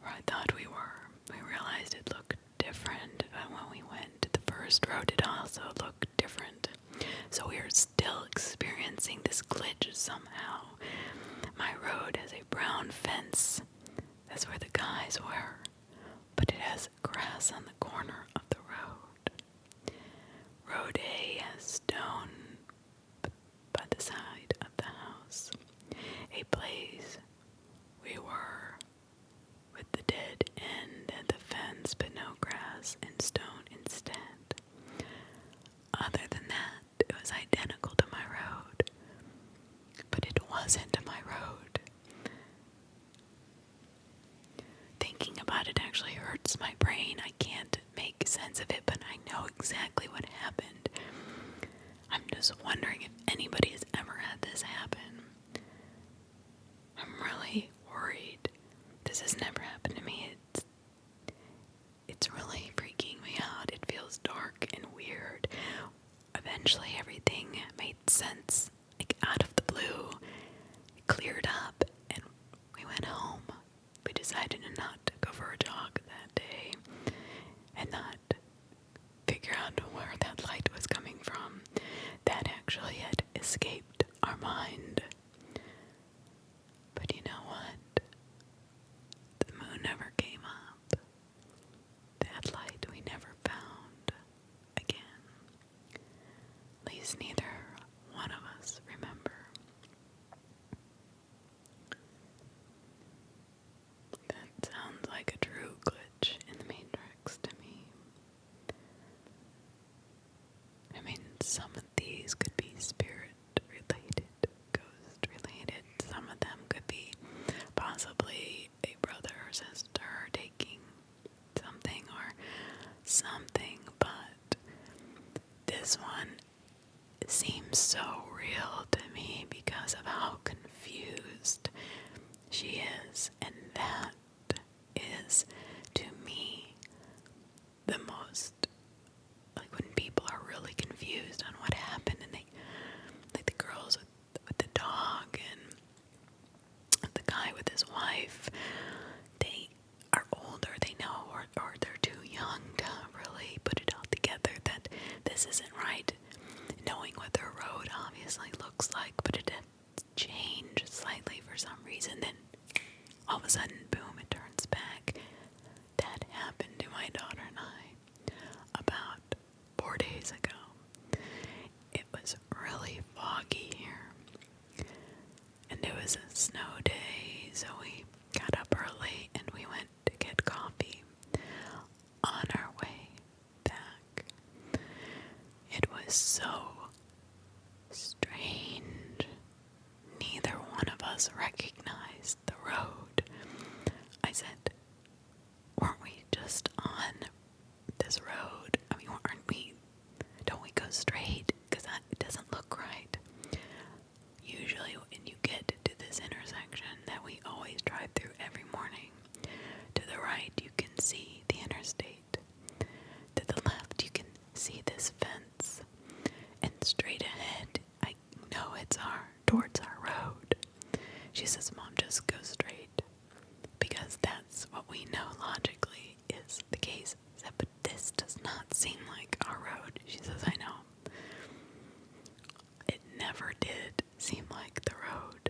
where I thought we were. We realized it looked different, but when we went to the first road, it also looked different. So we are still experiencing this glitch somehow. My road has a brown fence. That's where the guys were. But it has grass on the corner of the road. Road A has stone by the side of the house. A place we were with the dead end and the fence, but no grass and stone instead. Other than that, it was identical to my road. But it wasn't my road. brain. I can't make sense of it, but I know exactly what happened. I'm just wondering if anybody has ever had this happen. I'm really worried. This has never happened to me. It's really freaking me out. It feels dark and weird. Eventually everything made sense. Like out of the blue, it cleared up and we went home. We decided not to go for a jog that day and not figure out where that light was coming from. That actually had escaped our mind. But you know what? The moon never came up. That light we never found again. At least neither one of us remember. That sounds like a true glitch in the Matrix to me. I mean, some of these could be spirit related, ghost related. Some of them could be possibly a brother or sister taking something, but this one seems so real to me because of how confused she is, and that is, to me, the most, like when people are really confused on what happened, and they, like the girls with the dog and the guy with his wife, they are older, they know, or they're too young to really put it all together that this isn't right, knowing what their road obviously looks like, but it had changed slightly for some reason, then all of a sudden, boom, it turns back. That happened to my daughter and I about 4 days ago. It was really foggy here, and it was a snow day, so we got up early and we went to get coffee. On our way back, it was so strange. Neither one of us recognized the road. I said, weren't we just on this road? I mean, don't we go straight? Because it doesn't look right. Usually when you get to this intersection that we always drive through every morning, to the right you can see the interstate. To the left you can see this fence. And straight ahead, I know it's towards our road. She says, Mom, just go straight. Because that's what we know logically is the case. I said, but this does not seem like our road. She says, I know. It never did seem like the road.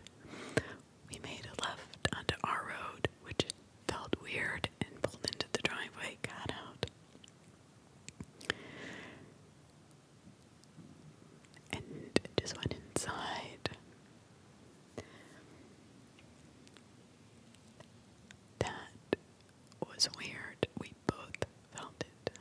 We made a left onto our road, which felt weird, and pulled into the driveway, got out. And just went inside. That was weird. We both felt it.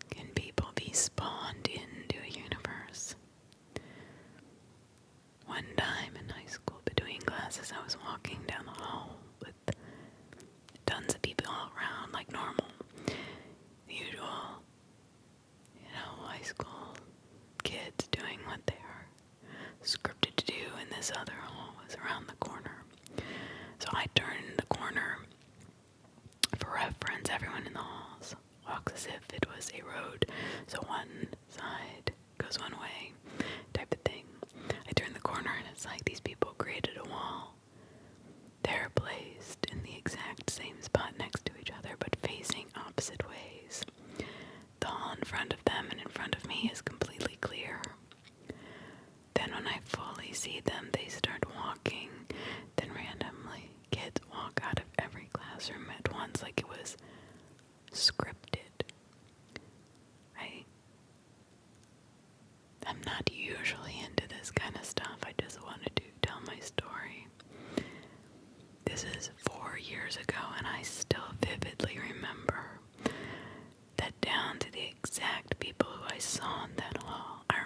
Can people be spawned into a universe? One time in high school, between classes, I was walking down the hall with tons of people all around, like normal. The usual, high school kids doing what they are scripted to do, and this other hall was around the corner. So I turned the corner. For reference, everyone in the halls walks as if it was a road, so one side goes one way, type of thing. I turn the corner and it's like these people created a wall. They're placed in the exact same spot next to each other, but facing opposite ways. The hall in front of them and in front of me is completely clear. Then when I fully see them, they start walking. Then randomly, kids walk out of every classroom at once like it was scripted. I'm not usually into this kind of stuff. I just wanted to tell my story. This is 4 years ago, and I still vividly remember that down to the exact people who I saw in that hall. I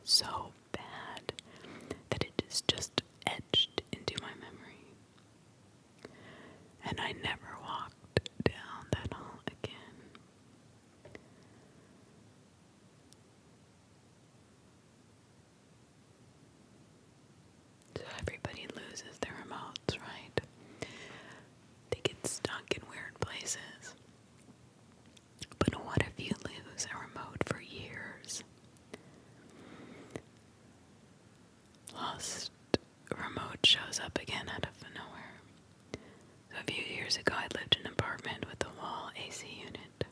so bad that it is just etched into my memory. And I never walked down that hall again. So everybody loses their remotes, right? They get stuck in weird places. But what if you lose a remote for years? Lost remote shows up again out of nowhere. So a few years ago, I lived in an apartment with a wall AC unit.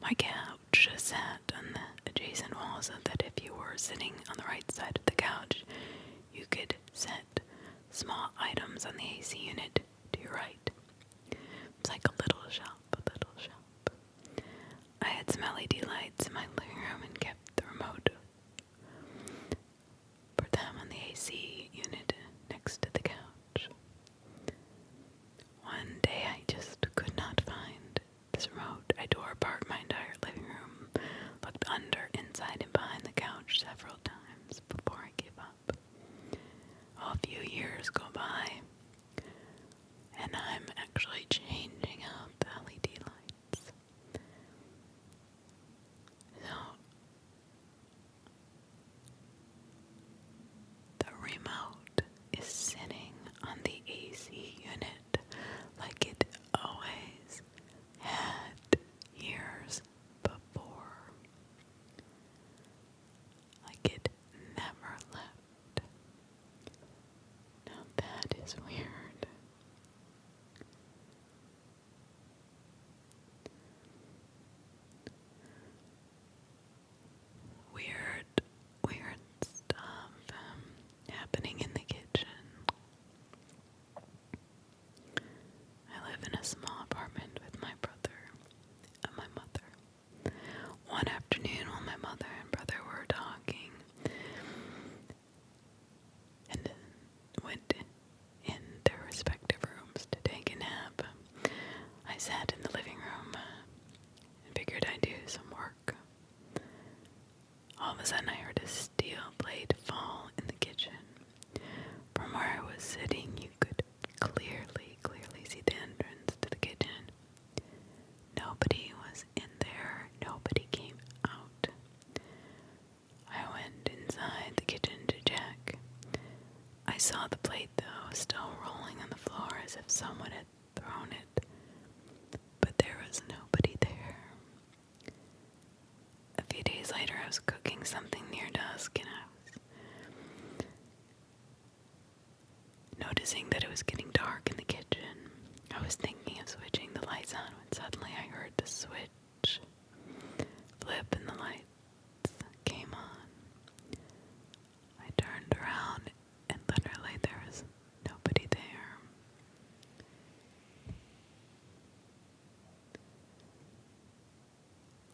My couch sat on the adjacent wall so that if you were sitting on the right side of the couch, you could set small items on the AC unit to your right. It's like a little shop, I had some LED lights in my living room and kept the remote for them on the AC unit next to the couch. One day I just could not find this remote. I tore apart my entire living room, looked under, inside, and behind the couch several times before I gave up. Well, a few years go by, and I'm actually changing out the LED lights. So, the remote is sitting on the AC unit like it always had years before. Like it never left. Now that is weird. Weird stuff happening in the kitchen. I live in a small apartment with my brother and my mother. One afternoon while my mother and brother were talking and went in their respective rooms to take a nap, I sat in the living room and figured I'd do some work. All of a sudden I heard a steel blade fall in the kitchen. From where I was sitting, you could clearly see the entrance to the kitchen. Nobody was in there. Nobody came out. I went inside the kitchen to check. I saw the plate, though, still rolling on the floor as if someone had thrown it. But there was nobody there. A few days later, I was cooking something near dusk, and I was noticing that it was getting dark in the kitchen. I was thinking of switching the lights on when suddenly I heard the switch flip and the lights came on. I turned around and literally there was nobody there.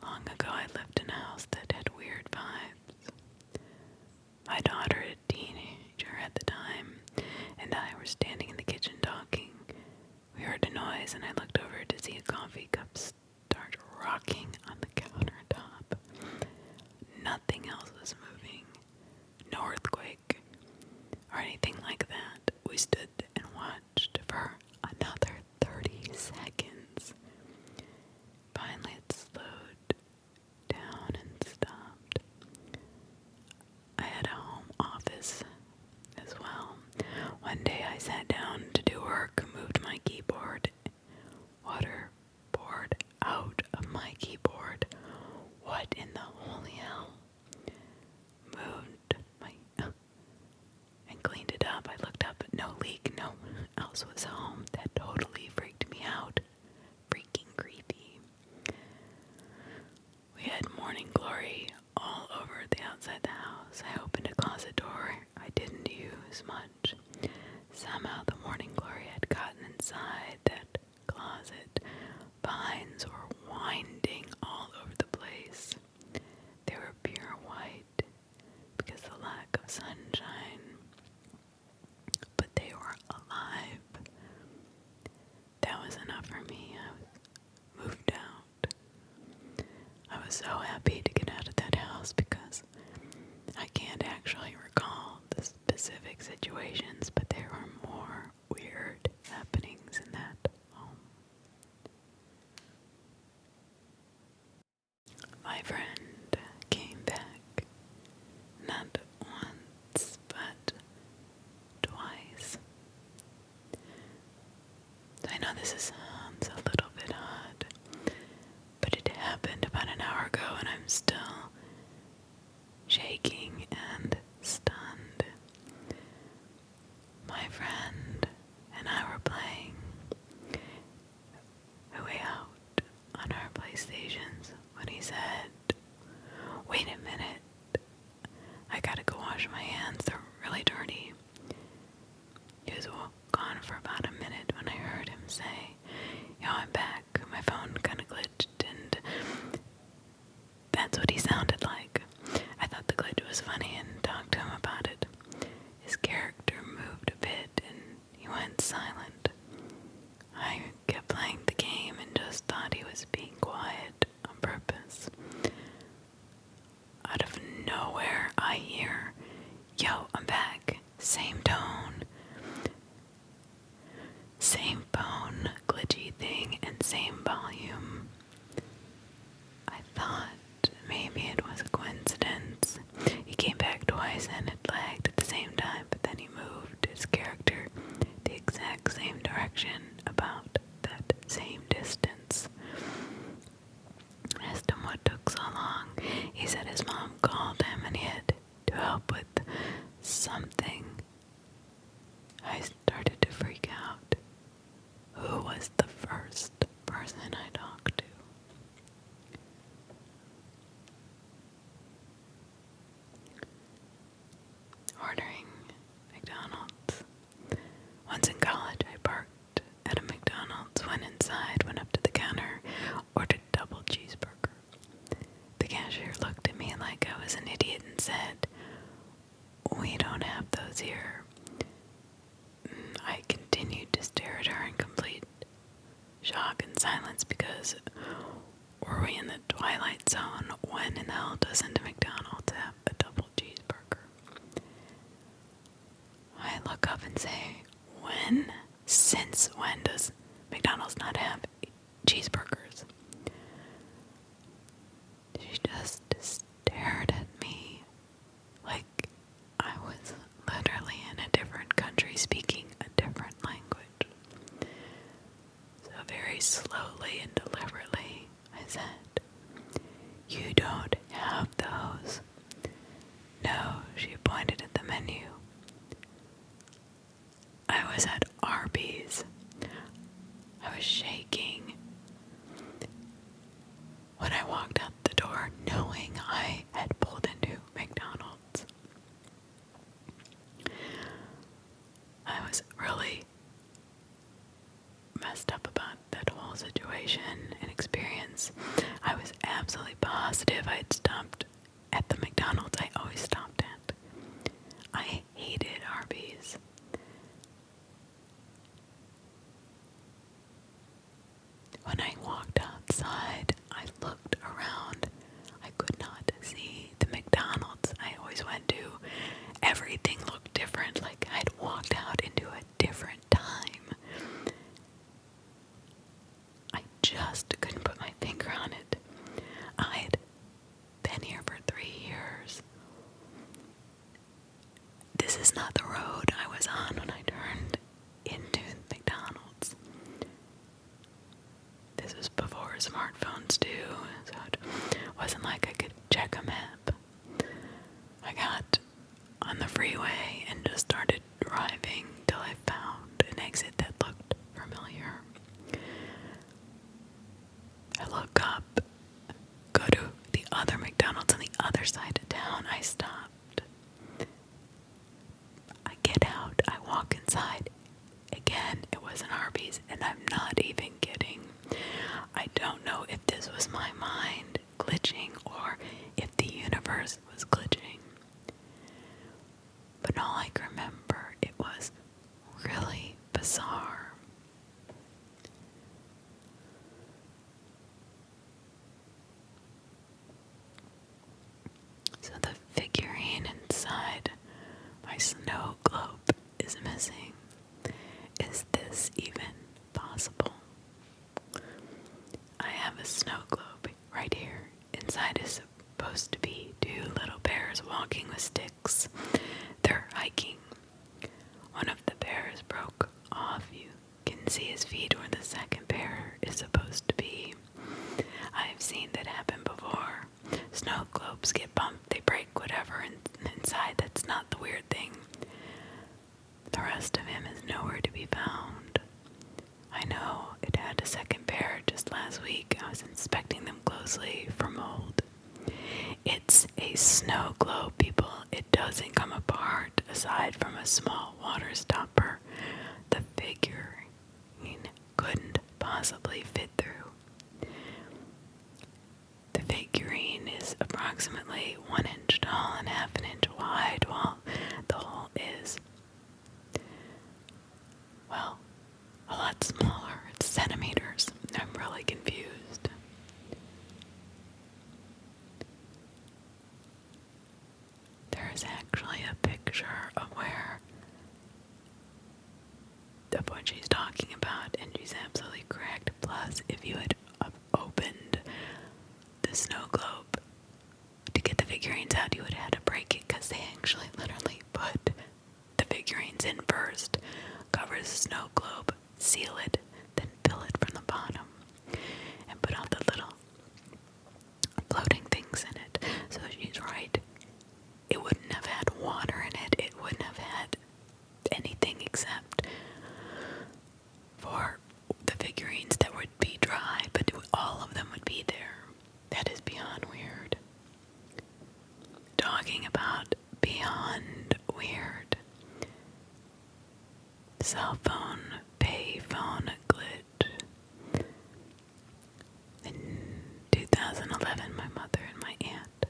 Long ago I lived in a house that had weird vibes. My daughter, a teenager at the time, and I were standing in the kitchen talking. We heard a noise and I looked over to see a coffee cup start rocking on the countertop. Nothing else was moving. No earthquake or anything like that. We stood and watched for another 30 seconds. Finally it slowed down and stopped. I had a home office as well. One day I sat down to do work, moved my keyboard, water poured out of my keyboard. What in the holy hell? Moved my and cleaned it up. I looked up, no leak, no one else was home. That totally freaked me out. Freaking creepy. We had morning glory all over the outside the house. I opened a closet door I didn't use much. Somehow the morning glory had gotten inside that closet. Vines were winding all over the place. They were pure white because of the lack of sunshine. But they were alive. That was enough for me. I was moved out. I was so happy to get out of that house because I can't this sounds a little bit odd, but it happened about an hour ago and I'm still shaking and stunned. My friend and I were playing A Way Out on our PlayStations when he said, "Wait a minute, I gotta go wash my hands, they're really dirty." He was gone for about a minute when I heard him say, "Yo, I'm back." My phone kind of glitched, and that's what he sounded like. I thought the glitch was funny and talked to him about it. His character moved a bit, and he went silent. I kept playing the game and just thought he was being quiet on purpose. Out of nowhere, I hear, "Yo, I'm back." Same tone. Same phone glitchy thing and same volume. I thought maybe it was a coincidence. He came back twice and it lagged at the same time, but then he moved his character the exact same direction, about that same distance. I asked him what took so long. He said his mom called him and he had to help with something. I started to freak out. Who was the first person I talked to? Ordering McDonald's. Once in college, I parked at a McDonald's, went inside, went up to the counter, ordered a double cheeseburger. The cashier looked at me like I was an idiot and said, "We don't have those here." I continued to stare at her in complete shock and silence because were we in the Twilight Zone? When in the hell doesn't a McDonald's have a double cheeseburger? I look up and say, "When? Since when does McDonald's not have cheeseburgers?" She just stared at me like I was literally in a different country speaking a different language. So very slowly and deliberately, I said, "You don't have those." "No," she pointed at the menu. I was at Arby's. I was shaking when I walked out the door knowing I had pulled into McDonald's. I was really messed up about that whole situation and experience. I was absolutely positive I had stopped at the McDonald's I always stopped at. I hated Arby's. When I walked outside, I looked around. I could not see the McDonald's I always went to. Everything looked different, like I'd walked out into a different time. I just couldn't put my finger on it. I'd been here for 3 years. This is not the road I was on when I turned into McDonald's. This was before smartphones too, so it wasn't like I could check a map. I got on the freeway and just started driving till I found an exit that looked familiar. I look up, go to the other McDonald's on the other side of town. I stopped. I get out, I walk inside. Again, it was an Arby's, and I'm not even kidding. I don't know if this was my mind glitching or if the universe was glitching. But all I can remember, it was really bizarre. So the figurine inside my snow globe is missing. Is this even possible? I have a snow globe right here. Inside is supposed to be 2 little bears this week. I was inspecting them closely for mold. It's a snow globe, people. It doesn't come apart aside from a small water stopper. The figurine couldn't possibly fit through. The figurine is approximately 1 inch tall and half an inch wide, while the hole is, well, a lot smaller. It's centimeters. I'm really confused. There is actually a picture of what she's talking about, and she's absolutely correct. Plus, if you had opened the snow globe to get the figurines out, you would have had to break it, because they actually literally put the figurines in first, cover the snow globe, seal it, then fill it from the bottom, and put all the little floating things in it. So she's right. It wouldn't have had water in it. It wouldn't have had anything except for the figurines that would be dry, but all of them would be there. That is beyond weird. Talking about beyond weird. Cell phone, payphone glitch. In 2011, my mother and my aunt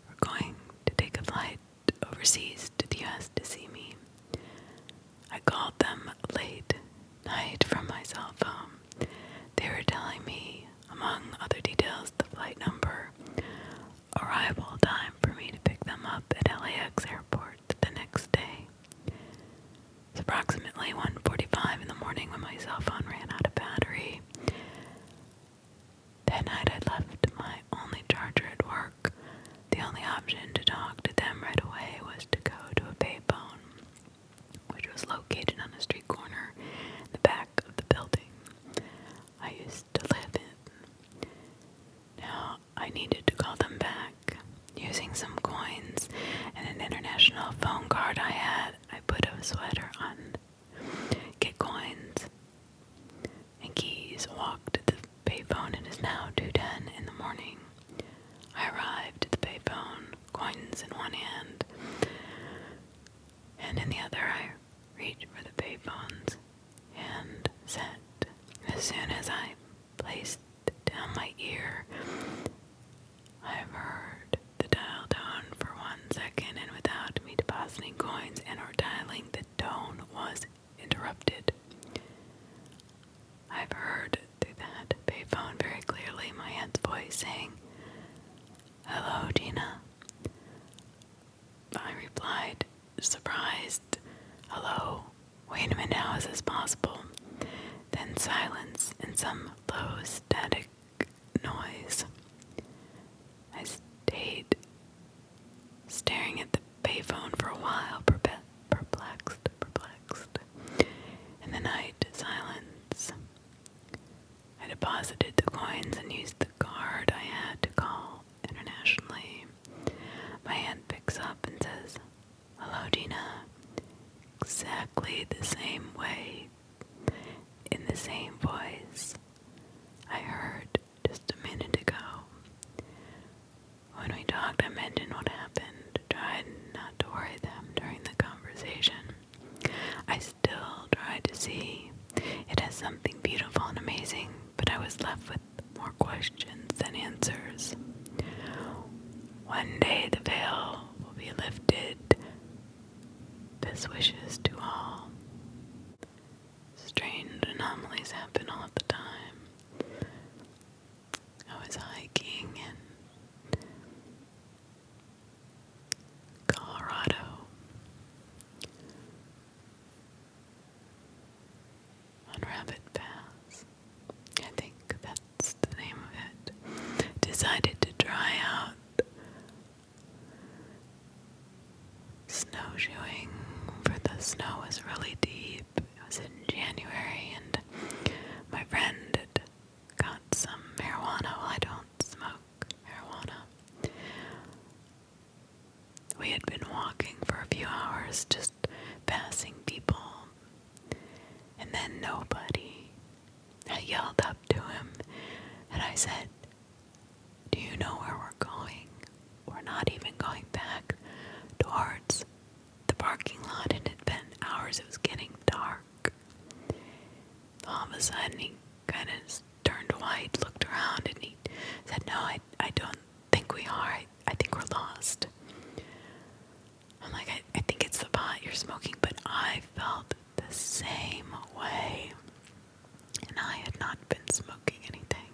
were going to take a flight overseas to the US to see me. I called them late night from my cell phone. They were telling me, among other details, the flight number, arrival time for me to pick them up at LAX airport the next day. It's approximately 1:45 in the morning when my cell phone ran out of battery. That night I left my only charger at work. The only option to talk to them right away was to go to a payphone, which was located on a street corner in the back of the building I used to live in. Now, I needed to call them back. Using some coins and an international phone card I had, I put a sweater on, get coins and keys, walked to the payphone. It is now 2:10 in the morning. I arrived at the payphone, coins in one hand, and in the other I reached for the payphone's handset. As soon as I placed down my ear, I heard the dial tone for 1 second, and without me depositing coins and or dialing, the tone was interrupted. I've heard through that payphone very clearly my aunt's voice saying, "Hello, Gina." I replied, surprised, "Hello, wait a minute, how is this possible?" Then silence and some low static noise. I stayed staring at the payphone for a while, perplexed. In the night silence, I deposited the coins and used the card I had to call internationally. My aunt picks up and says, "Hello, Gina," exactly the same way, in the same voice I heard just a minute ago. When we talked, I mentioned what happened, tried not to worry them during the conversation. I still tried to see it as something beautiful and amazing, but I was left with more questions than answers. One day the veil will be lifted. Best wishes to all. Strange anomalies happen all the time. I was hiking in Colorado on Rabbit Pass. I think that's the name of it. Decided to try out snowshoeing, for the snow was really deep. It was in January, and my friend had got some marijuana. Well, I don't smoke marijuana. We had been walking for a few hours, just passing people, and then nobody. I yelled up to him, said, "Do you know where we're going? We're not even going back towards the parking lot." It had been hours. It was getting dark. All of a sudden, he kind of turned white, looked around, and he said, "No, I don't think we are. I think we're lost." I'm like, I think it's the pot you're smoking, but I felt the same way. And I had not been smoking anything.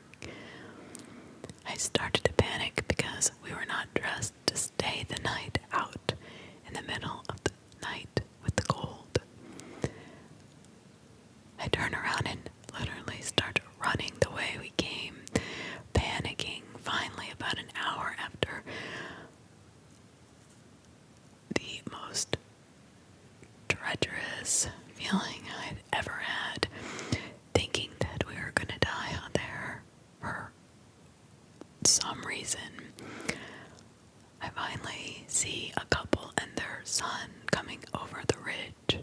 I started to panic because we were not dressed to stay the night out in the middle of the night with the cold. I turn around and literally start running the way we came, panicking. Finally, about an hour after the most treacherous feeling I'd ever had, thinking that we were going to die out there for some reason, I finally see a couple and their son coming over the ridge.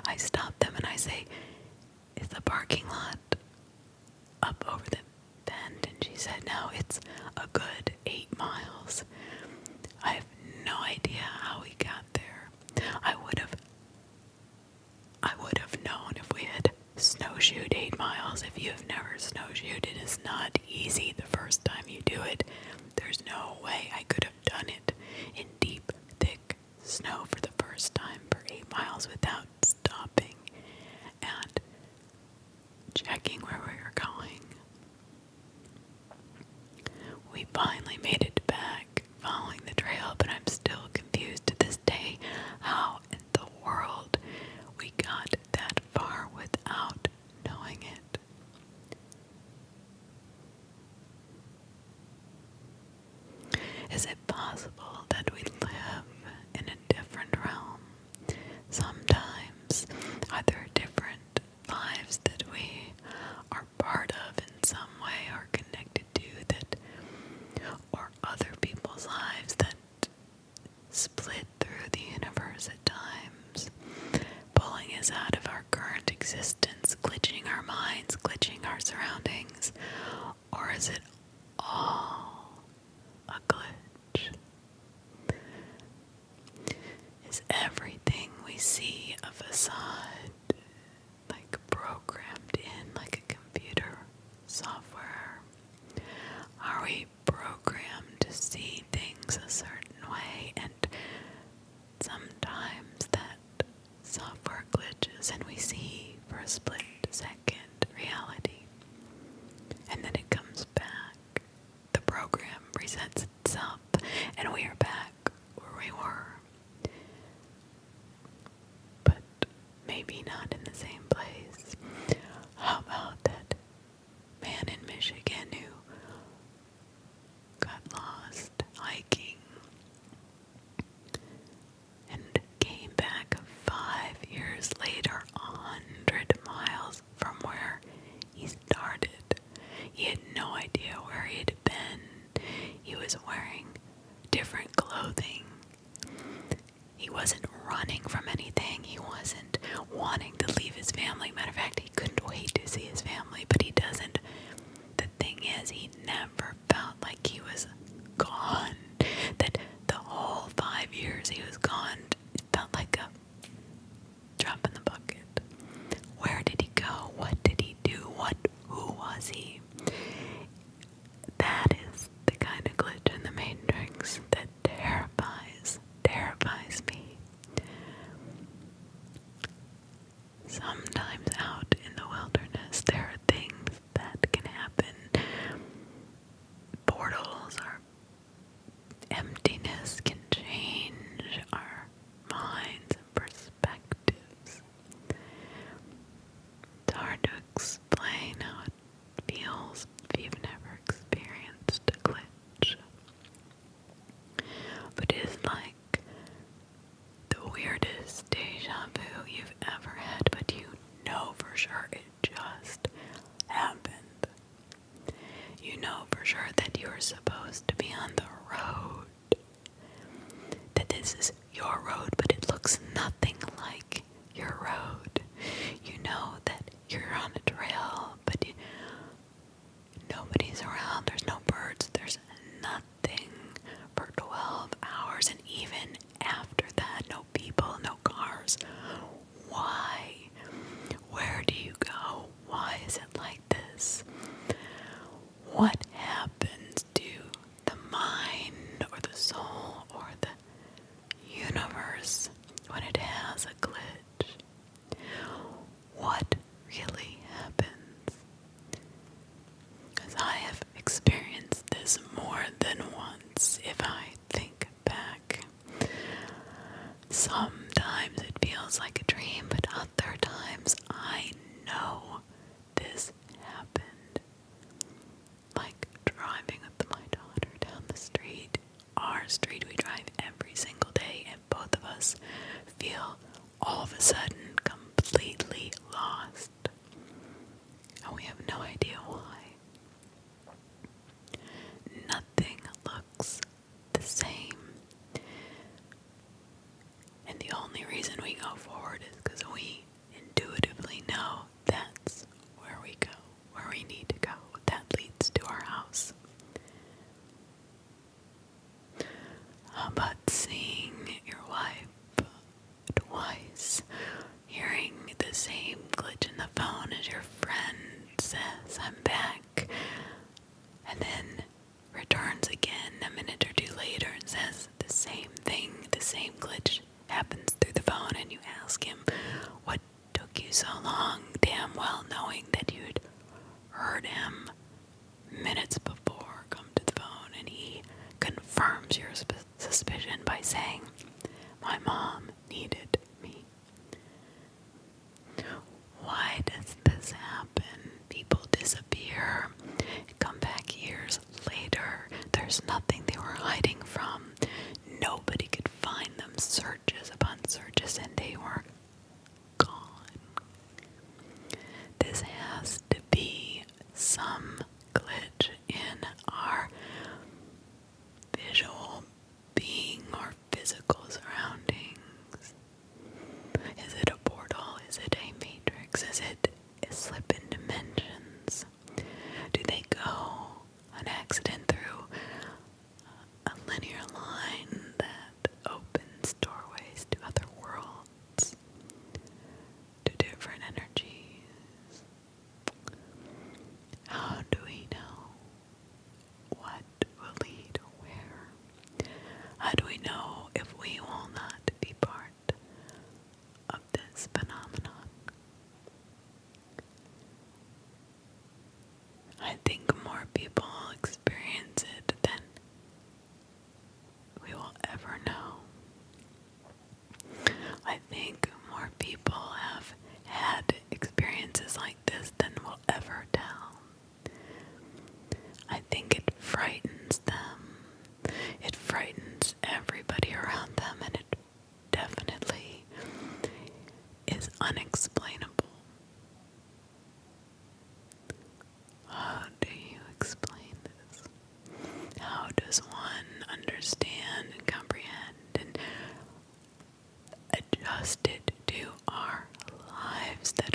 I stop them and I say, "Is the parking lot up over the bend?" And she said, "No, it's a good 8 miles. I have no idea how we got there. I would have known if we had snowshoed 8 miles. If you have never snowshoed, it is not easy the first time you do it. There's no way I could have done it in deep, thick snow for the first time for 8 miles without stopping and checking where we were going." We finally made it back following the trail, but I'm still confused to this day how in the world we got that far without knowing it. Is it possible that we live in a different realm? Sometimes, are there different lives that we are part of in some way or connected to, that, or other people's lives that split through the universe at times, pulling us out of our current existence, glitching our minds, glitching our surroundings? Or is it all a glitch? Is everything we see a facade, like programmed in like a computer software? Are we programmed to see things a certain way, and sometimes that software glitches and we see for a split second reality, and then it comes back, the program resets itself, and we are back where we were, but maybe not in the same place. How about that man in Michigan who got lost hiking and came back 5 years later, 100 miles from where he started? He had no idea where he had been. He was wearing different clothing. He wasn't running from anything. He wasn't wanting to leave his family. Matter of fact, he couldn't wait to see his family, but he doesn't. The thing is, he never felt like he was gone. That the whole 5 years he was gone, it felt like a drop in the bucket. Where did he go? What did he do? Who was he? That is the kind of glitch in the Matrix that terrifies me. Sometimes out in the wilderness, there are things that can happen. Portals or emptiness can change our minds and perspectives. It's hard to explain how it feels if you've never experienced a glitch. But it is like the weirdest deja vu you've ever had, but you know for sure it just happened. You know for sure that you're supposed to be on the road. That this is your road, but it looks nothing like your road. You know that you're on a trail, but nobody's around all of a sudden completely lost. And we have no idea why. Nothing looks the same. And the only reason we go forward is because we intuitively know that's where we go, where we need to go. That leads to our house. How about seeing your wife twice, hearing the same glitch in the phone as your friend says, "I'm back," and then returns again a minute or two later and says the same thing, the same glitch happens through the phone, and you ask him, "What took you so long?" damn well knowing that you'd heard him minutes before come to the phone, and he confirms your suspicion by saying, "My mom needed me." Why does this happen? People disappear, come back years later. There's nothing they were hiding from. Nobody could find them. Searches upon searches, and they were gone. This has to be some glitch in our visual being or physical surroundings. Is it a portal? Is it a matrix? Is it a slip in dimensions? Do they go on accident through a linear line that opens doorways to other worlds, to different energies? How do we know what will lead where? How do we know if we will not be part of this phenomenon? I think more people experience it than we will ever know. I think more people have had experiences like this than we'll ever tell. I think it frightens them. It frightens everybody around them, and it definitely is unexplainable. How do you explain this? How does one understand and comprehend and adjust it to our lives that